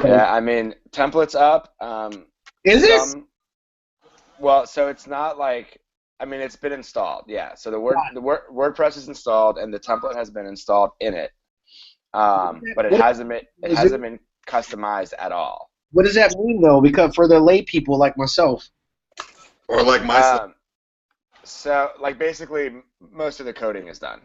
Yeah, I mean, templates up. Is it? Some Well, so it's not like, I mean, it's been installed, yeah. So WordPress is installed and the template has been installed in it, but What, it hasn't been customized at all. what does that mean though? Because for the lay people like myself. Or like myself. So like basically most of the coding is done.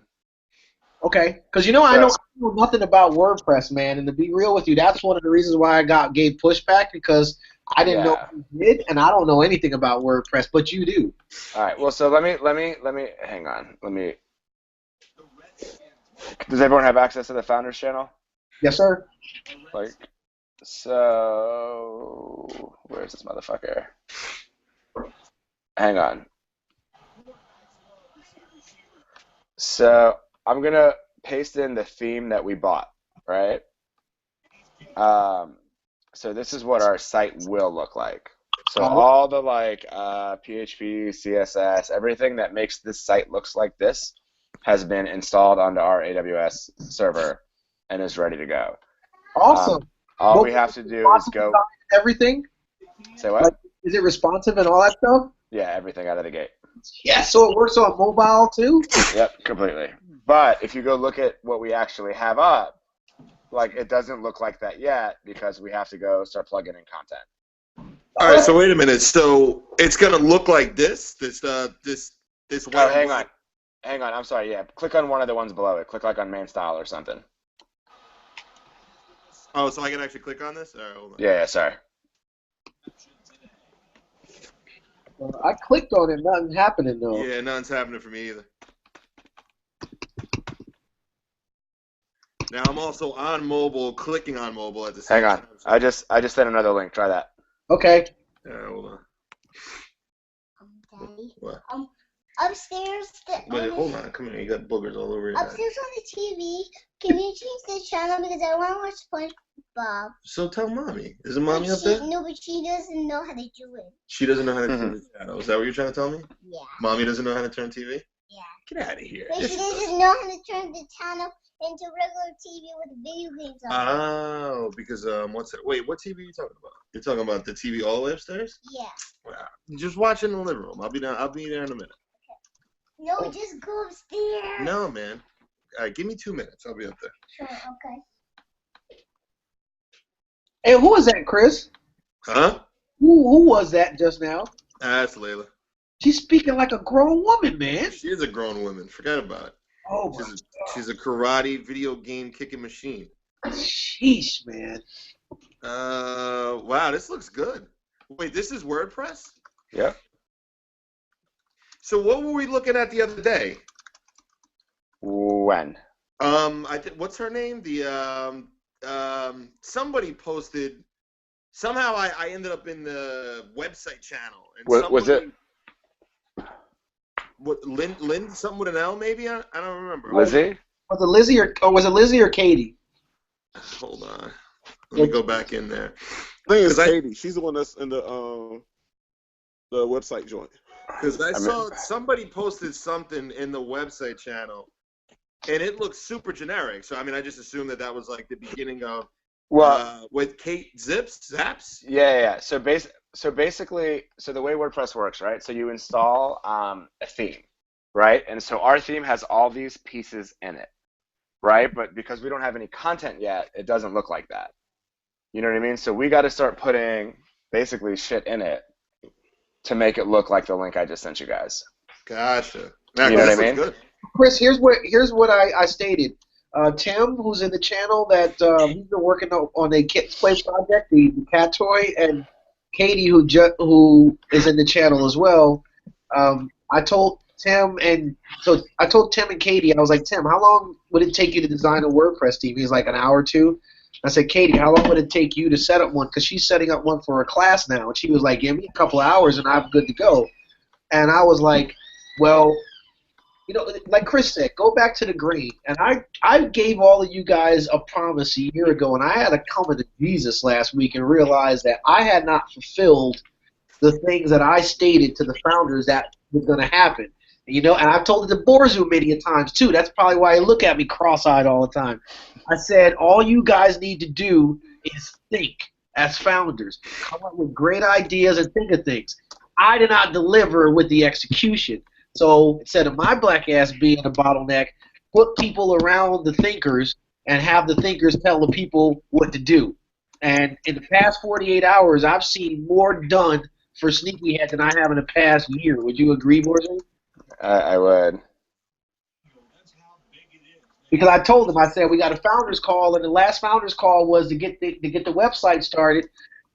Okay, because I So know nothing about WordPress, man, and to be real with you, that's one of the reasons why I gave pushback because I didn't know yeah. you did, and I don't know anything about WordPress, but you do. All right. Well, so let me hang on. Does everyone have access to the founders channel? Yes, sir. Like, so where's this motherfucker? Hang on. So I'm gonna paste in the theme that we bought, right? So this is what our site will look like. So all the like PHP, CSS, everything that makes this site looks like this has been installed onto our AWS server and is ready to go. Awesome. All we have to do is go. Everything. Say what? Like, is it responsive and all that stuff? Yeah, everything out of the gate. Yeah, so it works on mobile too? Yep, completely. But if you go look at what we actually have up, like it doesn't look like that yet because we have to go start plugging in content. All right, so wait a minute. So it's gonna look like this. This. Oh, hang on. I'm sorry. Yeah, click on one of the ones below it. Click like on main style or something. Oh, so I can actually click on this? All right, hold on. Yeah, sorry. I clicked on it, nothing's happening though. Yeah, nothing's happening for me either. Now I'm also on mobile, clicking on mobile at the same time. Hang on. I just sent another link. Try that. Okay. Hold on. Daddy. What? Upstairs. Wait, hold on. Come here. You got boogers all over your head. Upstairs on the TV. Can you change the channel because I want to watch SpongeBob? So tell mommy. Is it mommy up there? No, but she doesn't know how to do it. She doesn't know how to turn the channel. Is that what you're trying to tell me? Yeah. Mommy doesn't know how to turn TV? Yeah. Get out of here. But she doesn't know how to turn the channel into regular TV with video games on it. Oh, because what's it? Wait, what TV are you talking about? You're talking about the TV all the way upstairs? Yeah. Wow. Just watch it in the living room. I'll be there in a minute. No, just go upstairs. No, man. All right, give me 2 minutes. I'll be up there. Sure, okay. Hey, who was that, Chris? Huh? Who was that just now? That's Layla. She's speaking like a grown woman, man. She is a grown woman. Forget about it. Oh, my She's a karate video game kicking machine. Sheesh, man. Wow, this looks good. Wait, this is WordPress? Yeah. So what were we looking at the other day? When? What's her name? Somebody posted. Somehow I ended up in the website channel. And Was it? What, Lynn, something with an L maybe? I don't remember. Lizzie? Was it Lizzie or Katie? Hold on. Let me go back in there. I think it's Katie. She's the one that's in the website joint. Because I saw somebody posted something in the website channel, and it looked super generic. So, I mean, I just assumed that was like the beginning of, with Kate Zaps? Yeah. So basically, the way WordPress works, right? So you install a theme, right? And so our theme has all these pieces in it, right? But because we don't have any content yet, it doesn't look like that. You know what I mean? So we got to start putting basically shit in it to make it look like the link I just sent you guys. Gotcha. You know what I mean? Good. Chris, here's what I stated. Tim, who's in the channel, that he's been working on a Kids Play project, the cat toy, and Katie, who is in the channel as well. I told Tim and Katie, I was like, Tim, how long would it take you to design a WordPress theme? He's like, an hour or two. I said, Katie, how long would it take you to set up one? Because she's setting up one for her class now. And she was like, give me a couple of hours and I'm good to go. And I was like, well, like Chris said, go back to the green. And I gave all of you guys a promise a year ago, and I had to come to Jesus last week and realize that I had not fulfilled the things that I stated to the founders that was going to happen. You know, and I've told it to Borzu many a times too. That's probably why you look at me cross-eyed all the time. I said, all you guys need to do is think as founders. Come up with great ideas and think of things. I did not deliver with the execution. So instead of my black ass being a bottleneck, put people around the thinkers and have the thinkers tell the people what to do. And in the past 48 hours, I've seen more done for SneakyHead than I have in the past year. Would you agree, Borzu? I would. Because I told them, I said we got a founders call, and the last founders call was to get the website started,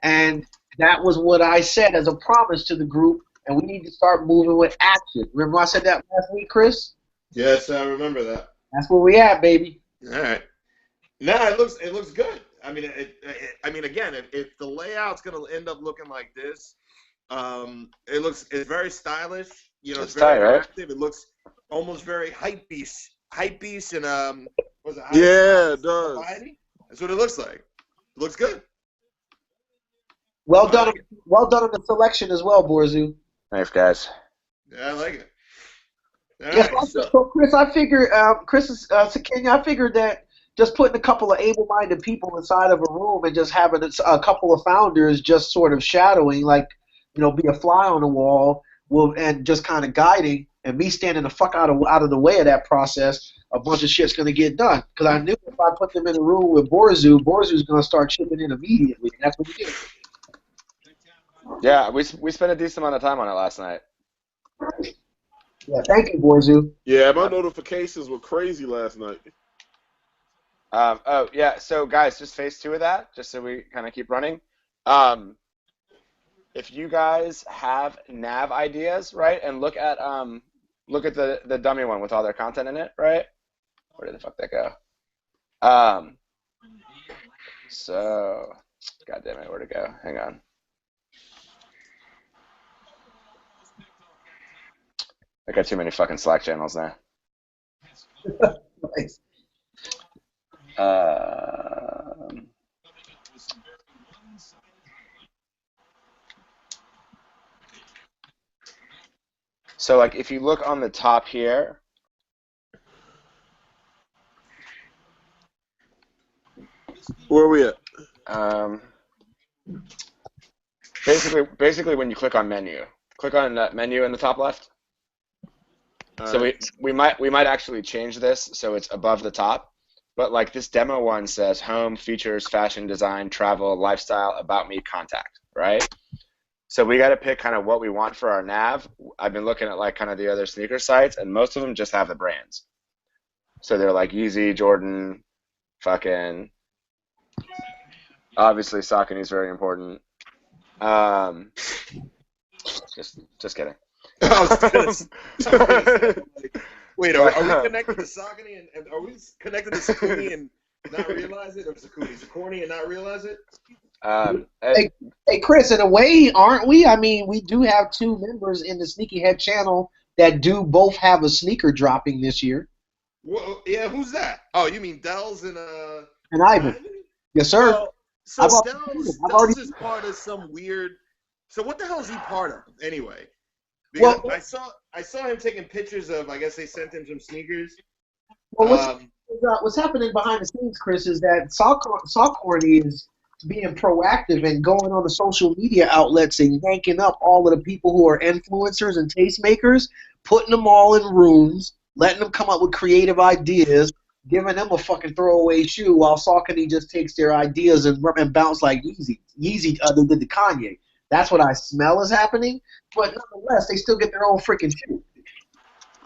and that was what I said as a promise to the group. And we need to start moving with action. Remember I said that last week, Chris? Yes, I remember that. That's where we at, baby. All right. No, it looks good. I mean, again, if the layout's gonna end up looking like this, it's very stylish. You know, it's very tight, right? active. It looks almost very hype beast and was it? Yeah, it does. Society? That's what it looks like. It looks good. Well done on the selection as well, Borzu. Thanks, guys. Yeah, I like it. All Yes, right, so Chris, I figured, Kenya, I figured that just putting a couple of able-minded people inside of a room and just having a couple of founders just sort of shadowing, like, you know, be a fly on the wall, and just kind of guiding, and me standing the fuck out of the way of that process, a bunch of shit's gonna get done. Because I knew if I put them in a room with Borzu's gonna start chipping in immediately, and that's what he did. Yeah, we spent a decent amount of time on it last night. Yeah, thank you, Borzu. Yeah, my notifications were crazy last night. Oh yeah, so guys, just phase 2 of that, just so we kind of keep running. If you guys have nav ideas, right, and look at the dummy one with all their content in it, right? Where did the fuck that go? So, god damn it, where'd it go? Hang on. I got too many fucking Slack channels now. Nice. So, like, if you look on the top here, Where are we at? basically, when you click on menu, click on that menu in the top left. So we might actually change this so it's above the top, but like this demo one says home, features, fashion, design, travel, lifestyle, about me, contact, right? So we got to pick kind of what we want for our nav. I've been looking at like kind of the other sneaker sites, and most of them just have the brands. So they're like Yeezy, Jordan, fucking, obviously Saucony is very important. Just kidding. I was gonna say, wait, are we connected to Saucony and are we connected to Saucony and not realize it, or Saucony and not realize it? Hey, Chris, in a way, aren't we? I mean, we do have 2 members in the SneakyHead channel that do both have a sneaker dropping this year. Well, yeah, who's that? Oh, you mean Dells and Ivan? Yes, sir. Well, so Dells is part of some weird. So what the hell is he part of anyway? Because I saw him taking pictures of. I guess they sent him some sneakers. Well, what's happening behind the scenes, Chris, is that Saucony is being proactive and going on the social media outlets and yanking up all of the people who are influencers and tastemakers, putting them all in rooms, letting them come up with creative ideas, giving them a fucking throwaway shoe, while Saucony just takes their ideas and bounce like Yeezy. Yeezy did the Kanye. That's what I smell is happening, but nonetheless, they still get their own freaking shoe.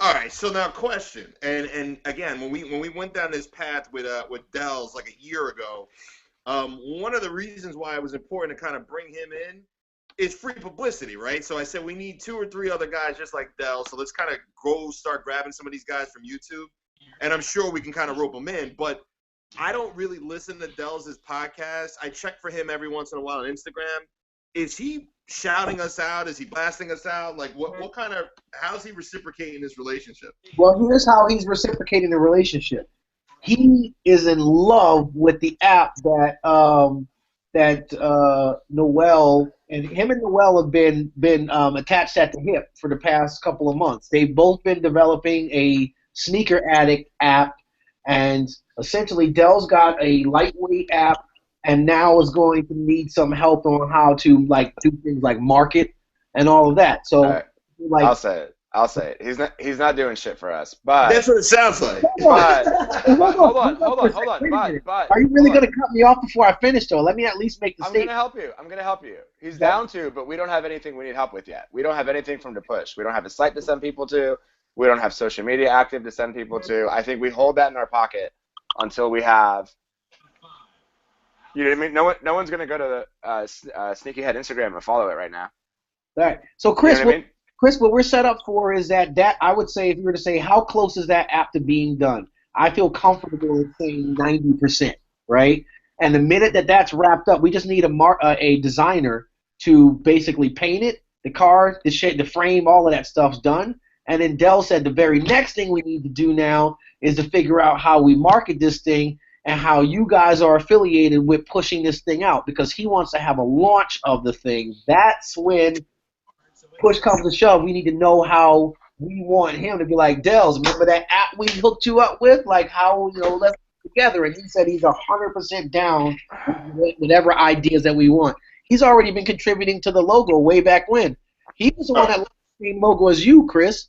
All right, so now question, and again, when we went down this path with Dells like a year ago, one of the reasons why it was important to kind of bring him in is free publicity, right? So I said we need 2 or 3 other guys just like Dells, so let's kind of start grabbing some of these guys from YouTube, and I'm sure we can kind of rope them in, but I don't really listen to Dells' podcast. I check for him every once in a while on Instagram. Is he shouting us out? Is he blasting us out? Like, what kind of, how's he reciprocating this relationship? Well, here's how he's reciprocating the relationship. He is in love with the app that that Noel and Noel have been attached at the hip for the past couple of months. They've both been developing a sneaker addict app, and essentially Dell's got a lightweight app, and now is going to need some help on how to like do things like market and all of that. So, All right. like, I'll say it. I'll say it. He's not doing shit for us. But That's what it sounds like. but hold on. Wait a minute. Are you really going to cut me off before I finish, though? Let me at least make the I'm statement. gonna help you. He's down to, but we don't have anything we need help with yet. We don't have anything from to push. We don't have a site to send people to. We don't have social media active to send people to. I think we hold that in our pocket until we have. You know what I mean? No one's gonna go to the SneakyHead Instagram and follow it right now. All right. So, Chris, You know what I mean? Chris, what we're set up for is that I would say, if you were to say how close is that app to being done, I feel comfortable in saying 90%, right? And the minute that that's wrapped up, we just need a designer to basically paint it, the car, the shape, the frame, all of that stuff's done. And then Dell said the very next thing we need to do now is to figure out how we market this thing and how you guys are affiliated with pushing this thing out, because he wants to have a launch of the thing. That's when push comes to shove. We need to know how we want him to be like, Dells, remember that app we hooked you up with? Like, how, let's get together. And he said he's 100% down with whatever ideas that we want. He's already been contributing to the logo way back when. He was the one that liked the same logo as you, Chris.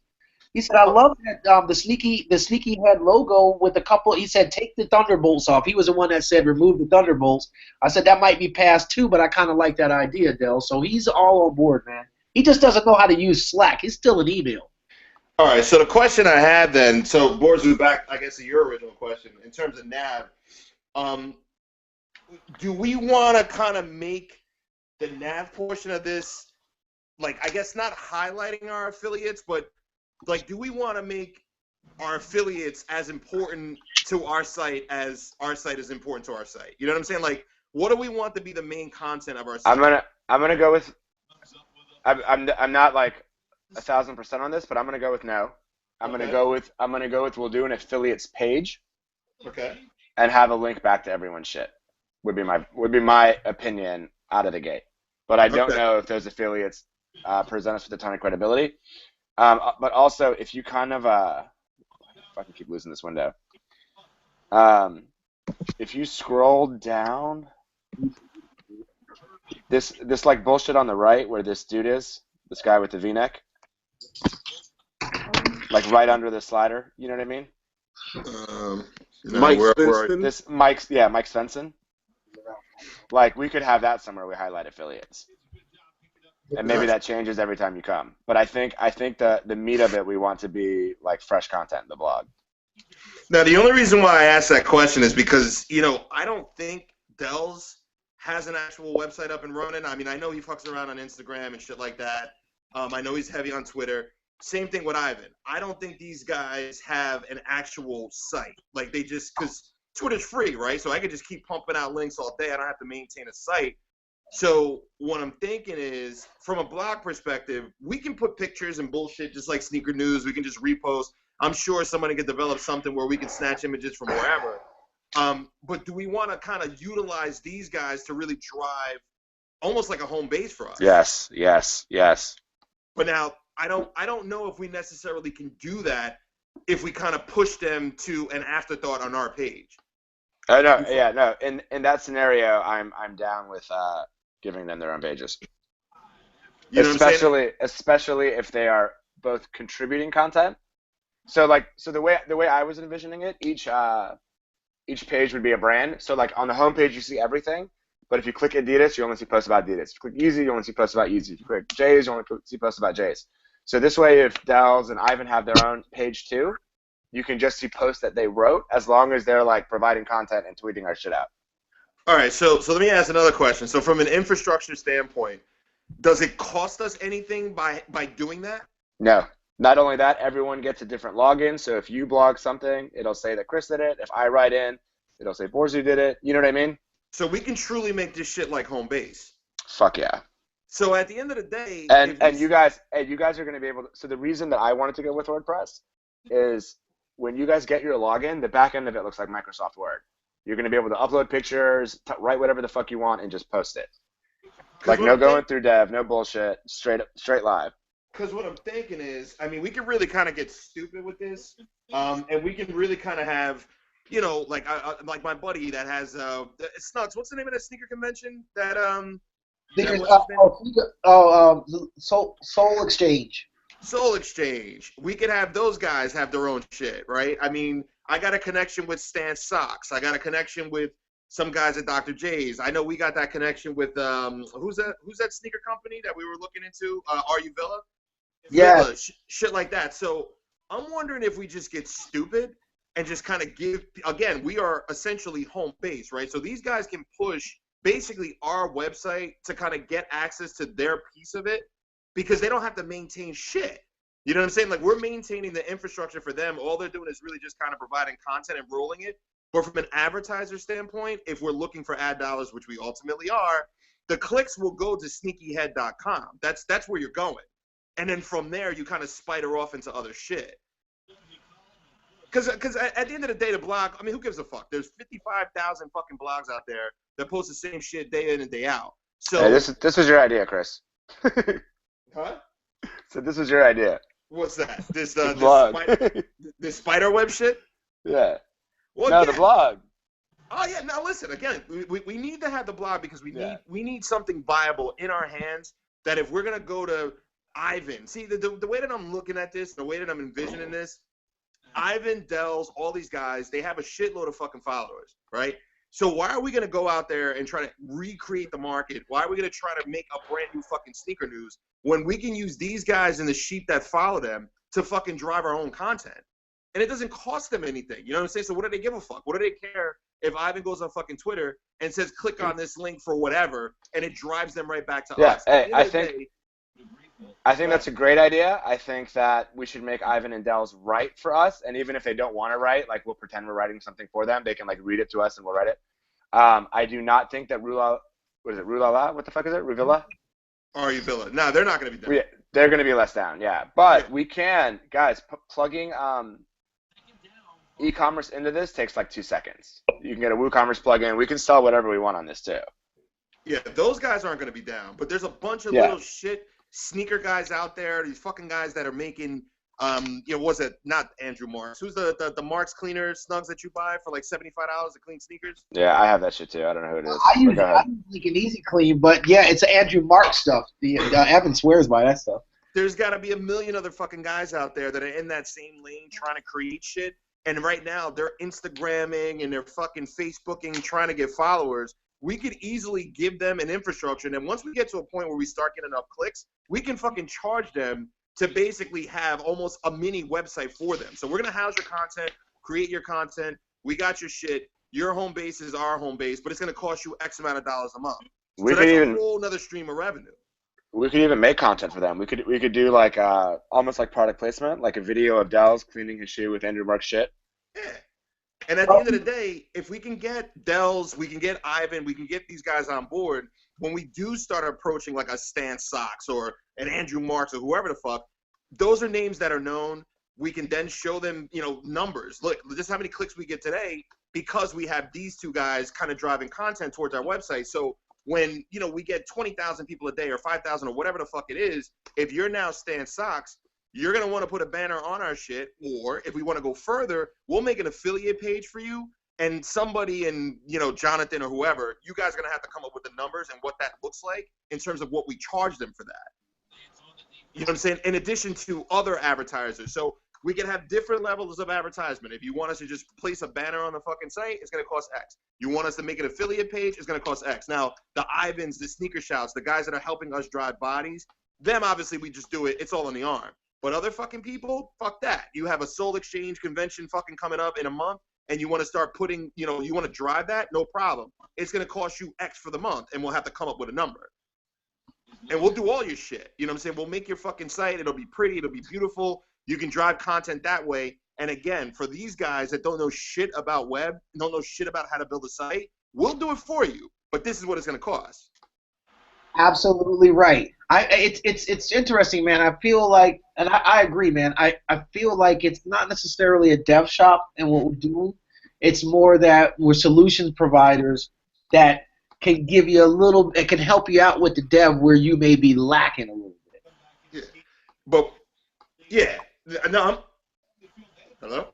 He said, I love that the sneaky head logo with a couple. He said, take the Thunderbolts off. He was the one that said, remove the Thunderbolts. I said, that might be past too, but I kind of like that idea, Dell. So he's all on board, man. He just doesn't know how to use Slack. He's still an email. All right, so the question I had then, so Boris was back, I guess, to your original question. In terms of nav, do we want to kind of make the nav portion of this, like, I guess not highlighting our affiliates, but, like, do we want to make our affiliates as important to our site as our site is important to our site? You know what I'm saying? Like, what do we want to be the main content of our site? I'm gonna go with. I'm not like 1,000% on this, but I'm gonna go with no. I'm gonna go with we'll do an affiliates page. Okay. And have a link back to everyone's shit. Would be my opinion out of the gate. But I don't know if those affiliates present us with a ton of credibility. But also, if you kind of if I can keep losing this window, if you scroll down. This like bullshit on the right where this dude is, this guy with the V-neck, like right under the slider, you know what I mean? Mike Svensson? Mike Svensson. Like, we could have that somewhere we highlight affiliates. And maybe that changes every time you come. But I think the meat of it, we want to be like fresh content in the blog. Now, the only reason why I asked that question is because, I don't think Dell's has an actual website up and running. I mean, I know he fucks around on Instagram and shit like that. I know he's heavy on Twitter. Same thing with Ivan. I don't think these guys have an actual site. Like, they just, because Twitter's free, right? So I could just keep pumping out links all day. I don't have to maintain a site. So what I'm thinking is, from a blog perspective, we can put pictures and bullshit just like Sneaker News. We can just repost. I'm sure somebody could develop something where we can snatch images from wherever. But do we want to kind of utilize these guys to really drive almost like a home base for us? Yes. But now I don't know if we necessarily can do that if we kind of push them to an afterthought on our page. No. In that scenario, I'm down with giving them their own pages. You know what I'm saying? Especially if they are both contributing content. So the way I was envisioning it, each page would be a brand. So like on the homepage you see everything, but if you click Adidas, you only see posts about Adidas. If you click Yeezy, you only see posts about Yeezy. If you click J's, you only see posts about J's. So this way, if Dells and Ivan have their own page too, you can just see posts that they wrote, as long as they're like providing content and tweeting our shit out. All right, so let me ask another question. So from an infrastructure standpoint, does it cost us anything by doing that? No. Not only that, everyone gets a different login. So if you blog something, it'll say that Chris did it. If I write in, it'll say Borzu did it. You know what I mean? So we can truly make this shit like home base. Fuck yeah. So at the end of the day, and you guys are going to be able to. So the reason that I wanted to go with WordPress is when you guys get your login, the back end of it looks like Microsoft Word. You're going to be able to upload pictures, write whatever the fuck you want, and just post it. Like what no I'm going through dev, no bullshit, straight live. Because what I'm thinking is, I mean, we can really kind of get stupid with this, and we can really kind of have, you know, like my buddy that has Snugs. What's the name of that sneaker convention? Sneakers, what's his name? Soul Exchange. Soul Exchange. We could have those guys have their own shit, right? I mean, I got a connection with Stan Socks. I got a connection with some guys at Dr. J's. I know we got that connection with who's that sneaker company that we were looking into? Are You Villa? Yeah. Villa, shit like that. So I'm wondering if we just get stupid and just kind of give. Again, we are essentially home base, right? So these guys can push basically our website to kind of get access to their piece of it, because they don't have to maintain shit. You know what I'm saying? Like, we're maintaining the infrastructure for them. All they're doing is really just kind of providing content and rolling it. But from an advertiser standpoint, if we're looking for ad dollars, which we ultimately are, the clicks will go to SneakyHead.com. That's where you're going. And then from there, you kind of spider off into other shit. Because at the end of the day, the blog, I mean, who gives a fuck? There's 55,000 fucking blogs out there that post the same shit day in and day out. So Hey, this was your idea, Chris. Huh? So this was your idea. What's that? This blog. this spider web shit? Yeah. Well, no, again, the blog. Oh yeah. Now listen. Again, we need to have the blog because we Yeah. need something viable in our hands. That if we're gonna go to Ivan, see the way that I'm looking at this, the way that I'm envisioning this, Ivan, Dells, all these guys, they have a shitload of fucking followers, right? So why are we going to go out there and try to recreate the market? Why are we going to try to make a brand new fucking sneaker news when we can use these guys and the sheep that follow them to fucking drive our own content? And it doesn't cost them anything. You know what I'm saying? So what do they give a fuck? What do they care if Ivan goes on fucking Twitter and says, click on this link for whatever, and it drives them right back to us? Hey, I think that's a great idea. I think that we should make Ivan and Dells write for us, and even if they don't want to write, like, we'll pretend we're writing something for them. They can like read it to us, and we'll write it. I do not think that Rulala, what the fuck is it? Ruvilla? Are You Villa? No, they're not going to be down. They're going to be less down, yeah. But we can, guys, plugging e-commerce into this takes like 2 seconds. You can get a WooCommerce plugin. We can sell whatever we want on this too. Yeah, those guys aren't going to be down. But there's a bunch of little shit sneaker guys out there, these fucking guys that are making, was it not Andrew Marks? Who's the Marks cleaner Snugs that you buy for like $75 to clean sneakers? Yeah, I have that shit too. I don't know who it is. I use like an Easy Clean, but yeah, it's Andrew Marks stuff. The Evan swears by that stuff. There's got to be a million other fucking guys out there that are in that same lane trying to create shit. And right now they're Instagramming and they're fucking Facebooking, trying to get followers. We could easily give them an infrastructure, and then once we get to a point where we start getting enough clicks, we can fucking charge them to basically have almost a mini website for them. So we're going to house your content, create your content, we got your shit, your home base is our home base, but it's going to cost you X amount of dollars a month. So that's a whole nother stream of revenue. We could even make content for them. We could do like almost like product placement, like a video of Dells cleaning his shoe with Andrew Mark's shit. Yeah. And at the end of the day, if we can get Dells, we can get Ivan, we can get these guys on board, when we do start approaching like a Stan Socks or an Andrew Marks or whoever the fuck, those are names that are known. We can then show them, numbers. Look, just how many clicks we get today because we have these two guys kind of driving content towards our website. So when, we get 20,000 people a day or 5,000 or whatever the fuck it is, if you're now Stan Socks, you're going to want to put a banner on our shit, or if we want to go further, we'll make an affiliate page for you, and somebody in, Jonathan or whoever, you guys are going to have to come up with the numbers and what that looks like in terms of what we charge them for that. You know what I'm saying? In addition to other advertisers. So we can have different levels of advertisement. If you want us to just place a banner on the fucking site, it's going to cost X. You want us to make an affiliate page, it's going to cost X. Now, the Ivans, the Sneaker Shouts, the guys that are helping us drive bodies, them, obviously, we just do it. It's all in the arm. But other fucking people, fuck that. You have a Soul Exchange convention fucking coming up in a month, and you want to start putting, you want to drive that, no problem. It's going to cost you X for the month, and we'll have to come up with a number. And we'll do all your shit. You know what I'm saying? We'll make your fucking site. It'll be pretty. It'll be beautiful. You can drive content that way. And again, for these guys that don't know shit about web, don't know shit about how to build a site, we'll do it for you. But this is what it's going to cost. Absolutely right. It's interesting, man. I feel like, and I agree, man. I feel like it's not necessarily a dev shop in what we're doing. It's more that we're solutions providers that can give you a little, it can help you out with the dev where you may be lacking a little bit. Yeah. But yeah, no, hello.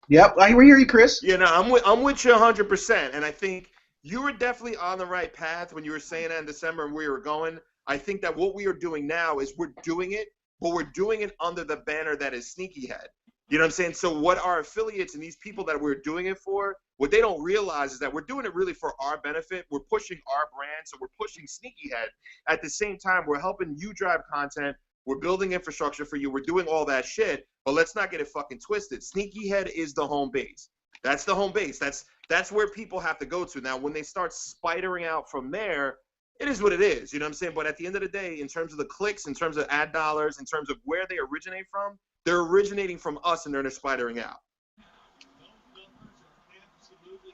Yep, I hear you, Chris. Yeah, no, I'm with you 100%, and I think you were definitely on the right path when you were saying that in December and where you were going. I think that what we are doing now is we're doing it, but we're doing it under the banner that is SneakyHead. You know what I'm saying? So what our affiliates and these people that we're doing it for, what they don't realize is that we're doing it really for our benefit. We're pushing our brand, so we're pushing SneakyHead. At the same time, we're helping you drive content. We're building infrastructure for you. We're doing all that shit, but let's not get it fucking twisted. SneakyHead is the home base. That's the home base. That's where people have to go to. Now, when they start spidering out from there, it is what it is. You know what I'm saying? But at the end of the day, in terms of the clicks, in terms of ad dollars, in terms of where they originate from, they're originating from us and they're spidering out.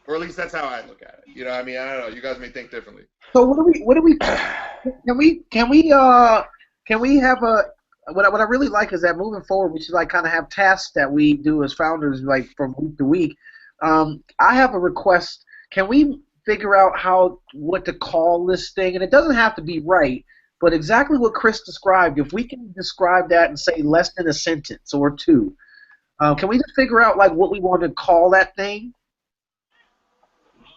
Or at least that's how I look at it. You know what I mean? I don't know. You guys may think differently. So can we have a, what I really like is that moving forward, we should like kind of have tasks that we do as founders, like from week to week. I have a request. Can we figure out what to call this thing? And it doesn't have to be right, but exactly what Chris described. If we can describe that and say less than a sentence or two, can we just figure out like what we want to call that thing?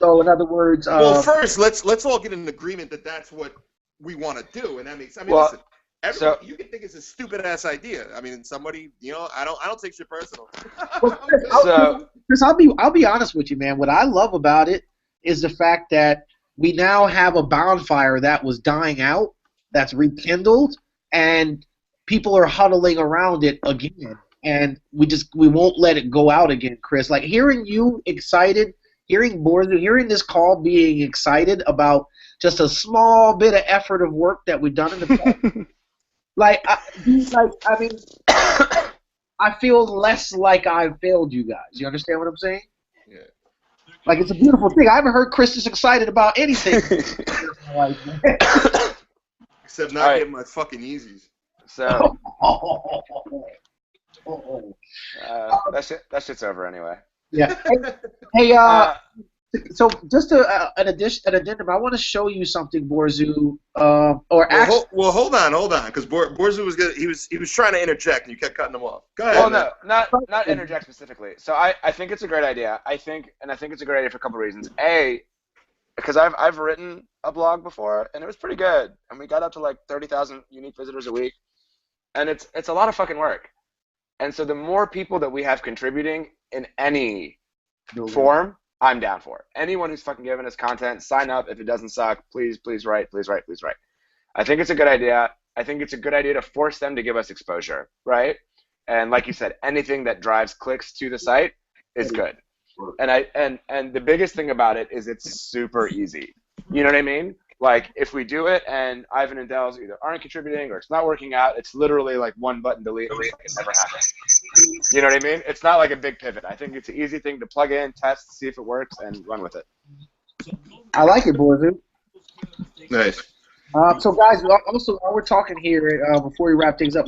So in other words, well, first let's all get in agreement that that's what we want to do, and that makes. I mean, listen. Everybody, you can think it's a stupid ass idea. I mean, somebody, you know, I don't take shit personal. Chris, I'll be honest with you, man. What I love about it is the fact that we now have a bonfire that was dying out, that's rekindled, and people are huddling around it again. And we won't let it go out again, Chris. Like hearing you excited, hearing this call being excited about just a small bit of effort of work that we've done in the past. I mean, I feel less like I've failed you guys. You understand what I'm saying? Yeah. Like, it's a beautiful thing. I haven't heard Chris this excited about anything. Except not getting my fucking Yeezys. So, that shit's over anyway. Yeah. Hey, so just an addendum. I want to show you something, Borzu. Well, hold on, because Borzu was trying to interject, and you kept cutting him off. Go ahead. Well, no, not interject specifically. So I think it's a great idea. I think it's a great idea for a couple of reasons. A, because I've written a blog before, and it was pretty good, and we got up to like 30,000 unique visitors a week, and it's a lot of fucking work. And so the more people that we have contributing in any form, I'm down for it. Anyone who's fucking giving us content, sign up. If it doesn't suck, please write. I think it's a good idea. I think it's a good idea to force them to give us exposure, right? And like you said, anything that drives clicks to the site is good. And the biggest thing about it is it's super easy. You know what I mean? Like if we do it and Ivan and Dell's either aren't contributing or it's not working out, it's literally like one button delete. It never happens. You know what I mean? It's not like a big pivot. I think it's an easy thing to plug in, test, see if it works, and run with it. I like it, Borzu. Nice. So guys, also while we're talking here, before we wrap things up,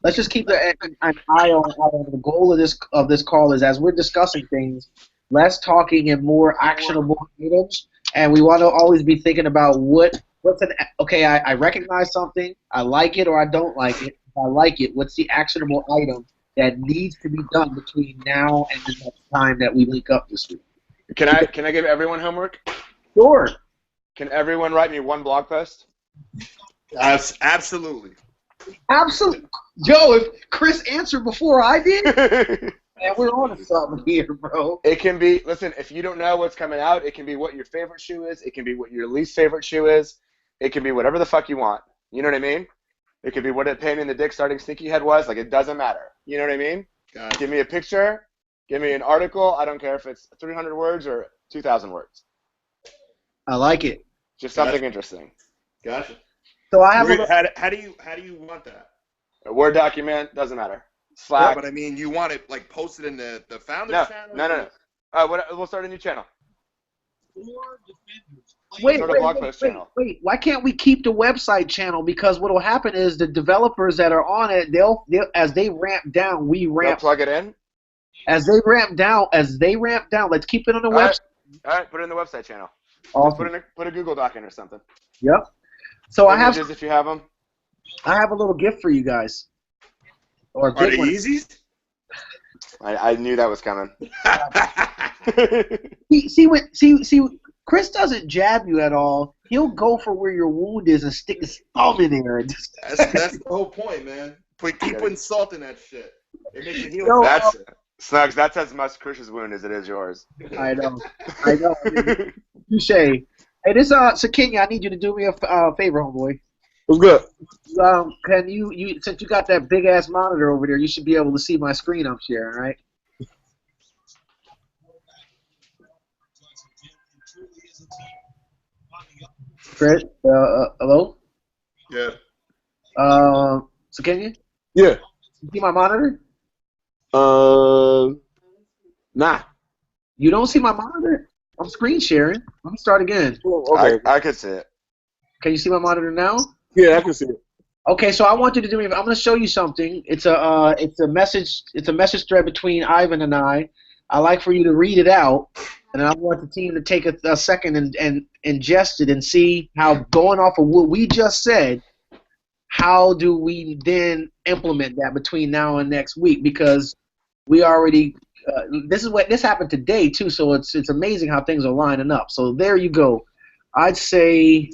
let's just keep an eye on the goal of this call is as we're discussing things, less talking and more actionable items. And we want to always be thinking about I recognize something, I like it or I don't like it. If I like it, what's the actionable item that needs to be done between now and the next time that we link up this week? Can I give everyone homework? Sure. Can everyone write me one blog post? Absolutely. Absolutely. Joe, if Chris answered before I did, man, we're on to something here, bro. It can be, listen, if you don't know what's coming out, it can be what your favorite shoe is. It can be what your least favorite shoe is. It can be whatever the fuck you want. You know what I mean? It could be what a pain in the dick starting SneakyHead was. Like, it doesn't matter. You know what I mean? Gotcha. Give me a picture. Give me an article. I don't care if it's 300 words or 2,000 words. I like it. Just something interesting. Gotcha. So I have how do you want that? A Word document, doesn't matter. Slack. Yeah, but I mean, you want it like posted in the founders channel? No. We'll start a new channel. Wait, why can't we keep the website channel? Because what will happen is the developers that are on it, they'll as they ramp down, we ramp. They'll plug it in? As they ramp down, let's keep it on the All right, website. all right. Put it in the website channel. Just Awesome. put a Google Doc in or something. Yep. So Images if you have them. I have a little gift for you guys, or a Are they big one. Yeezys? I knew that was coming. See, Chris doesn't jab you at all. He'll go for where your wound is and stick his thumb in there. And just... That's the whole point, man. Keep putting salt in that shit. It makes it heal. That's Snugs. That's as much Chris's wound as it is yours. I know. Touche. Hey, this Sakenya, I need you to do me a favor, homeboy. What's good? Can you since you got that big ass monitor over there, you should be able to see my screen I'm sharing, right? Chris, hello? Yeah. Sakenya? Yeah. You see my monitor? Nah. You don't see my monitor? I'm screen sharing. Let me start again. Oh, okay. I could see it. Can you see my monitor now? Yeah, I can see it. Okay, so I want you to do me. I'm going to show you something. It's a message thread between Ivan and I. I like for you to read it out, and I want the team to take a second and ingest it and see how, going off of what we just said, how do we then implement that between now and next week? Because we already this happened today too, so it's amazing how things are lining up. So there you go. I'd say.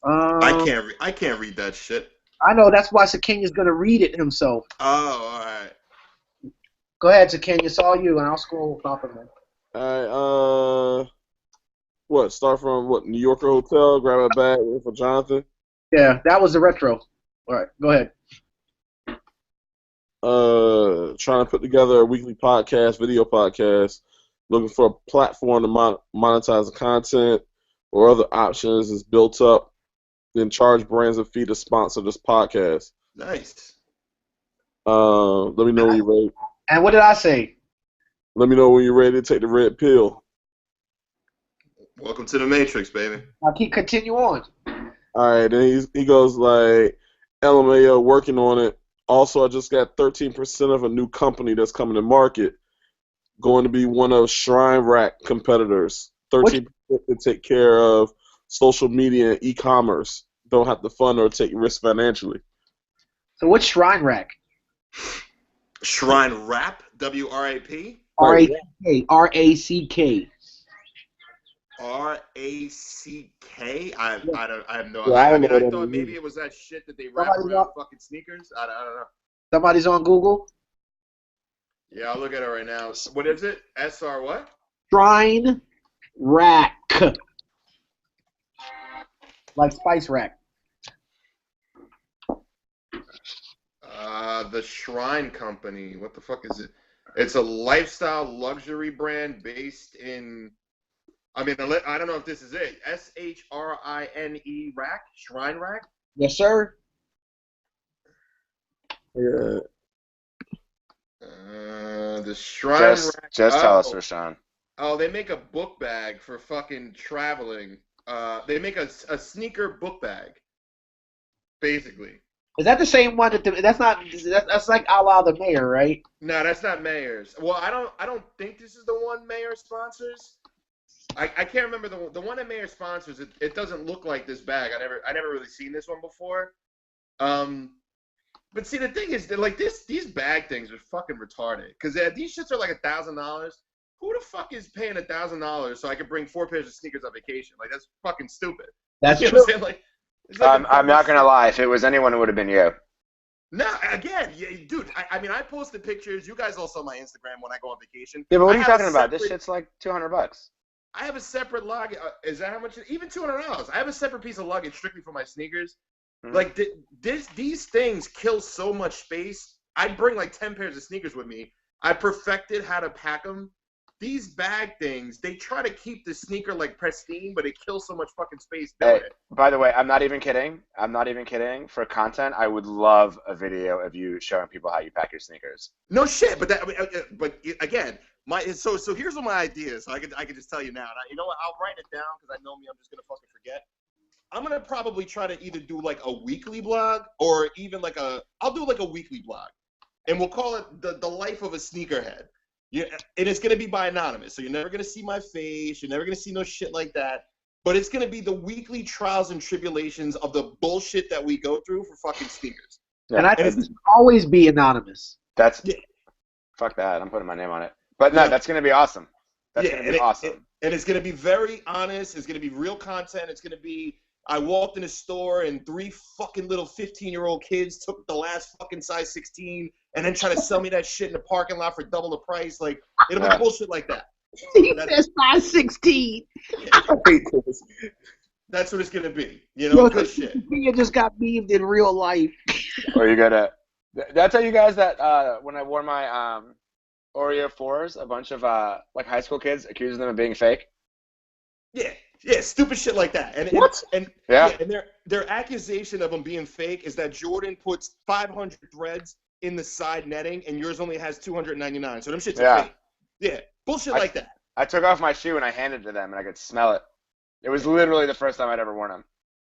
I can't read that shit. I know, that's why Sakenya's going to read it himself. Oh, all right. Go ahead, Sakenya. It's all you, and I'll scroll top of it. All right. What? Start from what? New Yorker Hotel. Grab a bag. Wait for Jonathan. Yeah, that was the retro. All right, go ahead. Trying to put together a weekly podcast, video podcast. Looking for a platform to monetize the content or other options is built up. Then charge brands a fee to sponsor this podcast. Nice. Let me know when you're ready. And what did I say? Let me know when you're ready to take the red pill. Welcome to the Matrix, baby. I'll continue on. All right, then he goes like, LMAO working on it. Also, I just got 13% of a new company that's coming to market. Going to be one of Shrine Rack competitors. 13% to take care of social media and e-commerce. Don't have to fund or take risk financially. So what's Shrine Rack? Shrine Rap, W-R-A-P? R-A-C-K. R-A-C-K. R-A-C-K? I have no Yeah, idea. I know thought maybe it was that shit that they wrap around fucking sneakers. I don't know. Somebody's on Google? Yeah, I'll look at it right now. What is it? S-R what? Shrine Rack. Like Spice Rack. The Shrine Company. What the fuck is it? It's a lifestyle luxury brand based in. I mean, I don't know if this is it. S-H-R-I-N-E Rack? Shrine Rack? Yes, sir. Yeah. The Shrine Rack. Just tell us, Rashawn. Oh, they make a book bag for fucking traveling. They make a sneaker book bag, basically. Is that the same one that's like a la the Mayor, right? No, that's not Mayors. Well, I don't think this is the one Mayor sponsors. I can't remember the one that Mayor sponsors. It doesn't look like this bag. I never really seen this one before. But see, the thing is that like these bag things are fucking retarded because these shits are like $1,000. Who the fuck is paying $1,000 so I could bring 4 pairs of sneakers on vacation? Like that's fucking stupid. That's you know true. What I'm saying? Like, I'm not gonna lie. If it was anyone, it would have been you. No, again, yeah, dude. I mean, I posted pictures. You guys all saw my Instagram when I go on vacation. Yeah, but what are you talking about? This shit's like $200. I have a separate luggage. Is that how much? Even $200. I have a separate piece of luggage strictly for my sneakers. Mm-hmm. Like these things kill so much space. I bring like 10 pairs of sneakers with me. I perfected how to pack them. These bag things, they try to keep the sneaker like pristine, but it kills so much fucking space doing it. By the way, I'm not even kidding. For content, I would love a video of you showing people how you pack your sneakers. No shit, but again, so here's what my idea is. So I could just tell you now. And you know what? I'll write it down because I know me. I'm just gonna fucking forget. I'm gonna probably try to either do like a weekly blog or even I'll do like a weekly blog. and we'll call it the life of a sneakerhead. Yeah, and it's gonna be by anonymous, so you're never gonna see my face. You're never gonna see no shit like that. But it's gonna be the weekly trials and tribulations of the bullshit that we go through for fucking sneakers. Yeah. And I think it should always be anonymous. Fuck that. I'm putting my name on it. But no, that's gonna be awesome. That's gonna be awesome. And it's gonna be very honest. It's gonna be real content. It's gonna be. I walked in a store and 3 fucking little 15-year-old kids took the last fucking size 16 and then try to sell me that shit in the parking lot for double the price. Like, it'll be bullshit like that. He says size 16. That's what it's going to be. You know, good shit. You just got memed in real life. Or you gotta. Did I tell you guys that when I wore my Oreo 4s, a bunch of like high school kids accusing them of being fake? Yeah, stupid shit like that. And what? And their accusation of them being fake is that Jordan puts 500 threads in the side netting and yours only has 299. So them shits are fake. Yeah, bullshit like that. I took off my shoe and I handed it to them and I could smell it. It was literally the first time I'd ever worn them.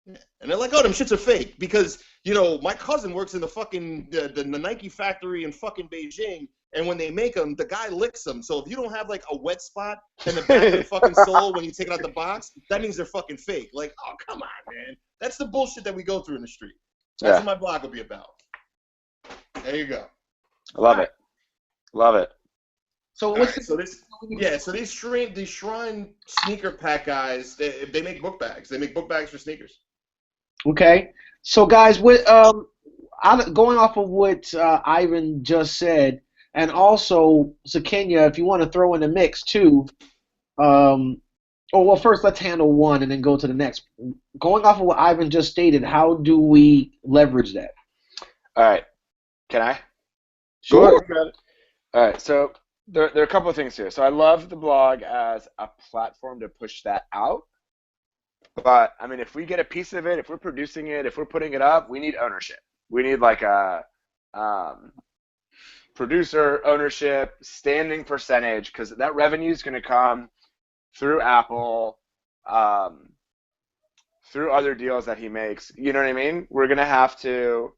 Yeah. And they're like, oh, them shits are fake because, you know, my cousin works in the fucking the Nike factory in fucking Beijing. And when they make them, the guy licks them. So if you don't have like a wet spot in the back of the fucking sole when you take it out the box, that means they're fucking fake. Like, oh, come on, man. That's the bullshit that we go through in the street. That's what my blog will be about. There you go. I love it. Love it. So these Shrine sneaker pack guys, they make book bags. They make book bags for sneakers. Okay. So guys, going off of what Ivan just said. And also, Sakenya, if you want to throw in the mix too, first let's handle one and then go to the next. Going off of what Ivan just stated, how do we leverage that? All right. Can I? Sure. All right. So there are a couple of things here. So I love the blog as a platform to push that out. But, I mean, if we get a piece of it, if we're producing it, if we're putting it up, we need ownership. We need like a producer ownership, standing percentage, because that revenue is going to come through Apple, through other deals that he makes. You know what I mean? We're going to have to,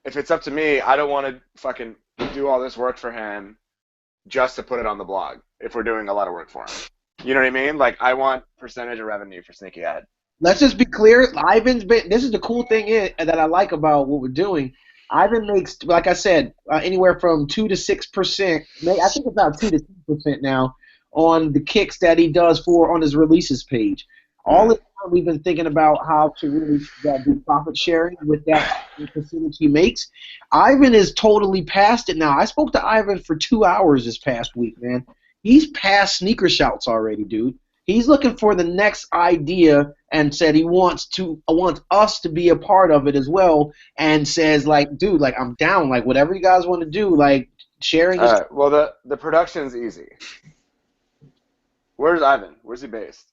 if it's up to me, I don't want to fucking do all this work for him just to put it on the blog if we're doing a lot of work for him. You know what I mean? Like, I want percentage of revenue for SneakyHead. Let's just be clear. This is the cool thing that I like about what we're doing. Ivan makes, like I said, anywhere from 2 to 6%. I think about 2 to 3% now on the kicks that he does on his releases page. All the time we've been thinking about how to really do profit sharing with that percentage he makes. Ivan is totally past it now. I spoke to Ivan for 2 hours this past week, man. He's past sneaker shouts already, dude. He's looking for the next idea and said he wants us to be a part of it as well, and says, like, dude, like, I'm down. Like, whatever you guys want to do, like, sharing is... Well, the production's easy. Where's Ivan? Where's he based?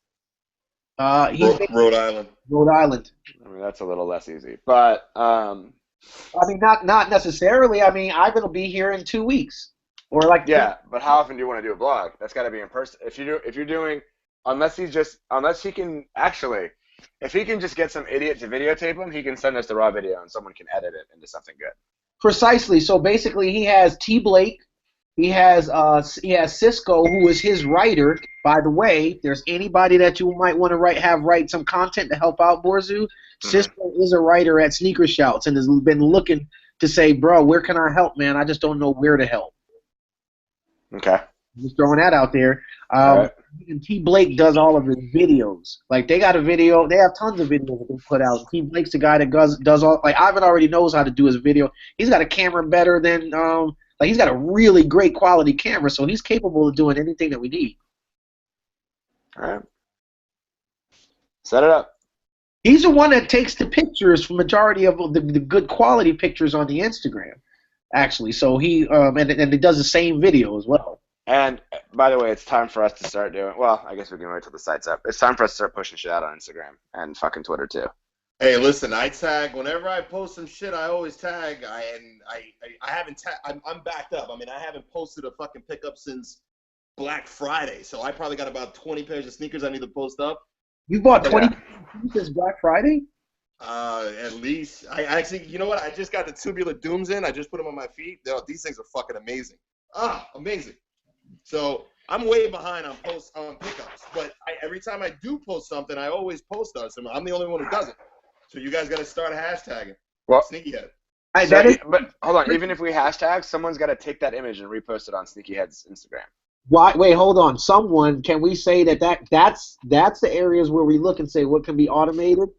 He's Rhode Island. Rhode Island. I mean, that's a little less easy. But, I mean, not necessarily. I mean, Ivan will be here in 2 weeks. Or like... Yeah, but how often do you want to do a blog? That's got to be in person. If you're doing... If he can just get some idiot to videotape him, he can send us the raw video and someone can edit it into something good. Precisely. So basically, he has T. Blake, he has Cisco, who is his writer. By the way, if there's anybody that you might want to write some content to help out Borzu, Cisco is a writer at Sneaker Shouts and has been looking to say, bro, where can I help, man? I just don't know where to help. Okay. Just throwing that out there. And T. Blake does all of his videos. Like, they got a video. They have tons of videos that they put out. T. Blake's the guy that does all. Like, Ivan already knows how to do his video. He's got a camera better than he's got a really great quality camera, so he's capable of doing anything that we need. All right. Set it up. He's the one that takes the pictures for majority of the good quality pictures on the Instagram, actually. So he and he does the same video as well. And, by the way, it's time for us to start doing... Well, I guess we can wait till the site's up. It's time for us to start pushing shit out on Instagram and fucking Twitter, too. Hey, listen, I tag... Whenever I post some shit, I always tag. I haven't tagged... I'm backed up. I mean, I haven't posted a fucking pickup since Black Friday, so I probably got about 20 pairs of sneakers I need to post up. You bought 20 since Black Friday? At least I actually, you know what? I just got the tubular dooms in. I just put them on my feet. These things are fucking amazing. Amazing. So I'm way behind on pickups, but every time I do post something, I always post us. I'm the only one who does it. So you guys got to start hashtagging. Well, SneakyHead. but hold on. Even if we hashtag, someone's got to take that image and repost it on SneakyHead's Instagram. Why? Wait, hold on. Someone, can we say that's the areas where we look and say what can be automated?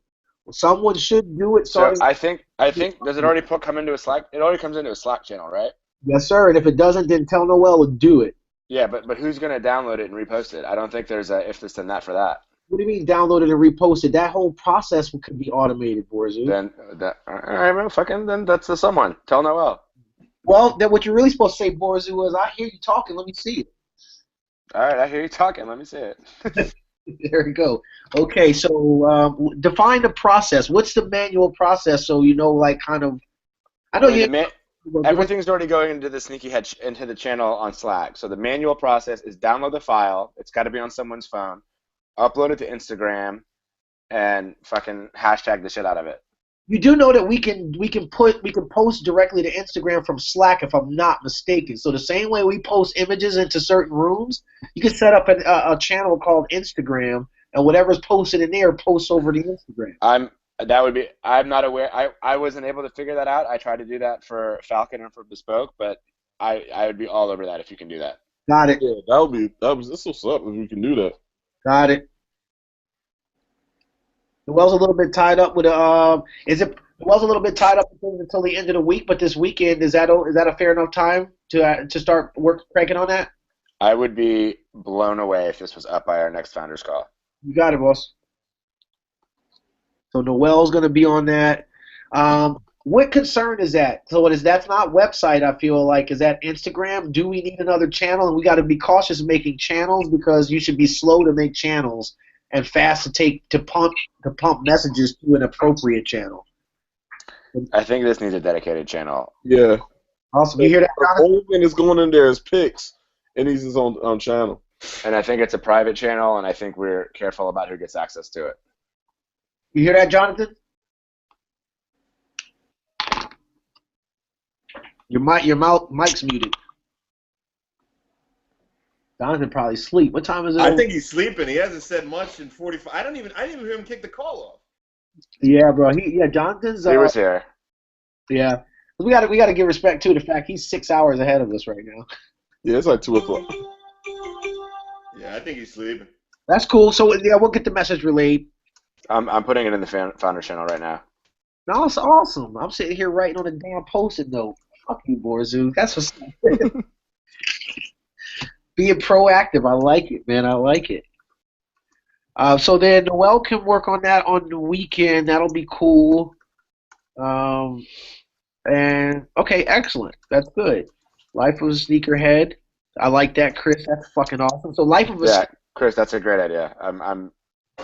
Someone should do it. So I think does it already come into a Slack? It already comes into a Slack channel, right? Yes, sir. And if it doesn't, then tell Noel to do it. Yeah, but who's gonna download it and repost it? I don't think there's a if this and that for that. What do you mean download it and repost it? That whole process could be automated, Borzu. Then all right, man, fucking then that's the someone. Tell Noel. Well, then what you're really supposed to say, Borzu, is I hear you talking. Let me see it. All right, I hear you talking. Let me see it. There we go. Okay, so define the process. What's the manual process? So you know, like, kind of. I know everything's already going into the SneakyHead into the channel on Slack. So the manual process is download the file. It's got to be on someone's phone. Upload it to Instagram, and fucking hashtag the shit out of it. You do know that we can post directly to Instagram from Slack, if I'm not mistaken. So the same way we post images into certain rooms, you can set up a channel called Instagram, and whatever's posted in there posts over to Instagram. I'm not aware. I wasn't able to figure that out. I tried to do that for Falcon and for Bespoke, but I would be all over that if you can do that. Got it. Yeah, that's what's up if we can do that. Got it. Noel's a little bit tied up with Noel's a little bit tied up until the end of the week, but this weekend is that a fair enough time to start cranking on that? I would be blown away if this was up by our next founders call. You got it, boss. So Noel's going to be on that. What concern is that? So that's not website, I feel like. Is that Instagram? Do we need another channel? And we got to be cautious making channels because you should be slow to make channels and fast to pump messages to an appropriate channel. I think this needs a dedicated channel. Yeah. Awesome. You hear that, The whole thing is going in there as pics, and he's his own channel. And I think it's a private channel, and I think we're careful about who gets access to it. You hear that, Jonathan? Your mic's muted. Jonathan probably sleep. What time is it? I think he's sleeping. He hasn't said much in 45. I didn't even hear him kick the call off. Yeah, bro. Jonathan's. He was here. Yeah, we got to give respect to the fact he's 6 hours ahead of us right now. Yeah, it's like 2 o'clock. Yeah, I think he's sleeping. That's cool. So yeah, we'll get the message relayed. I'm putting it in the founder channel right now. No, it's awesome. I'm sitting here writing on a damn post-it note. Fuck you, Borzu. That's what's being proactive. I like it, man. I like it. So then Noel can work on that on the weekend. That'll be cool. And okay, excellent. That's good. Life of a Sneakerhead. I like that, Chris. That's fucking awesome. So Life of a Chris, that's a great idea. I'm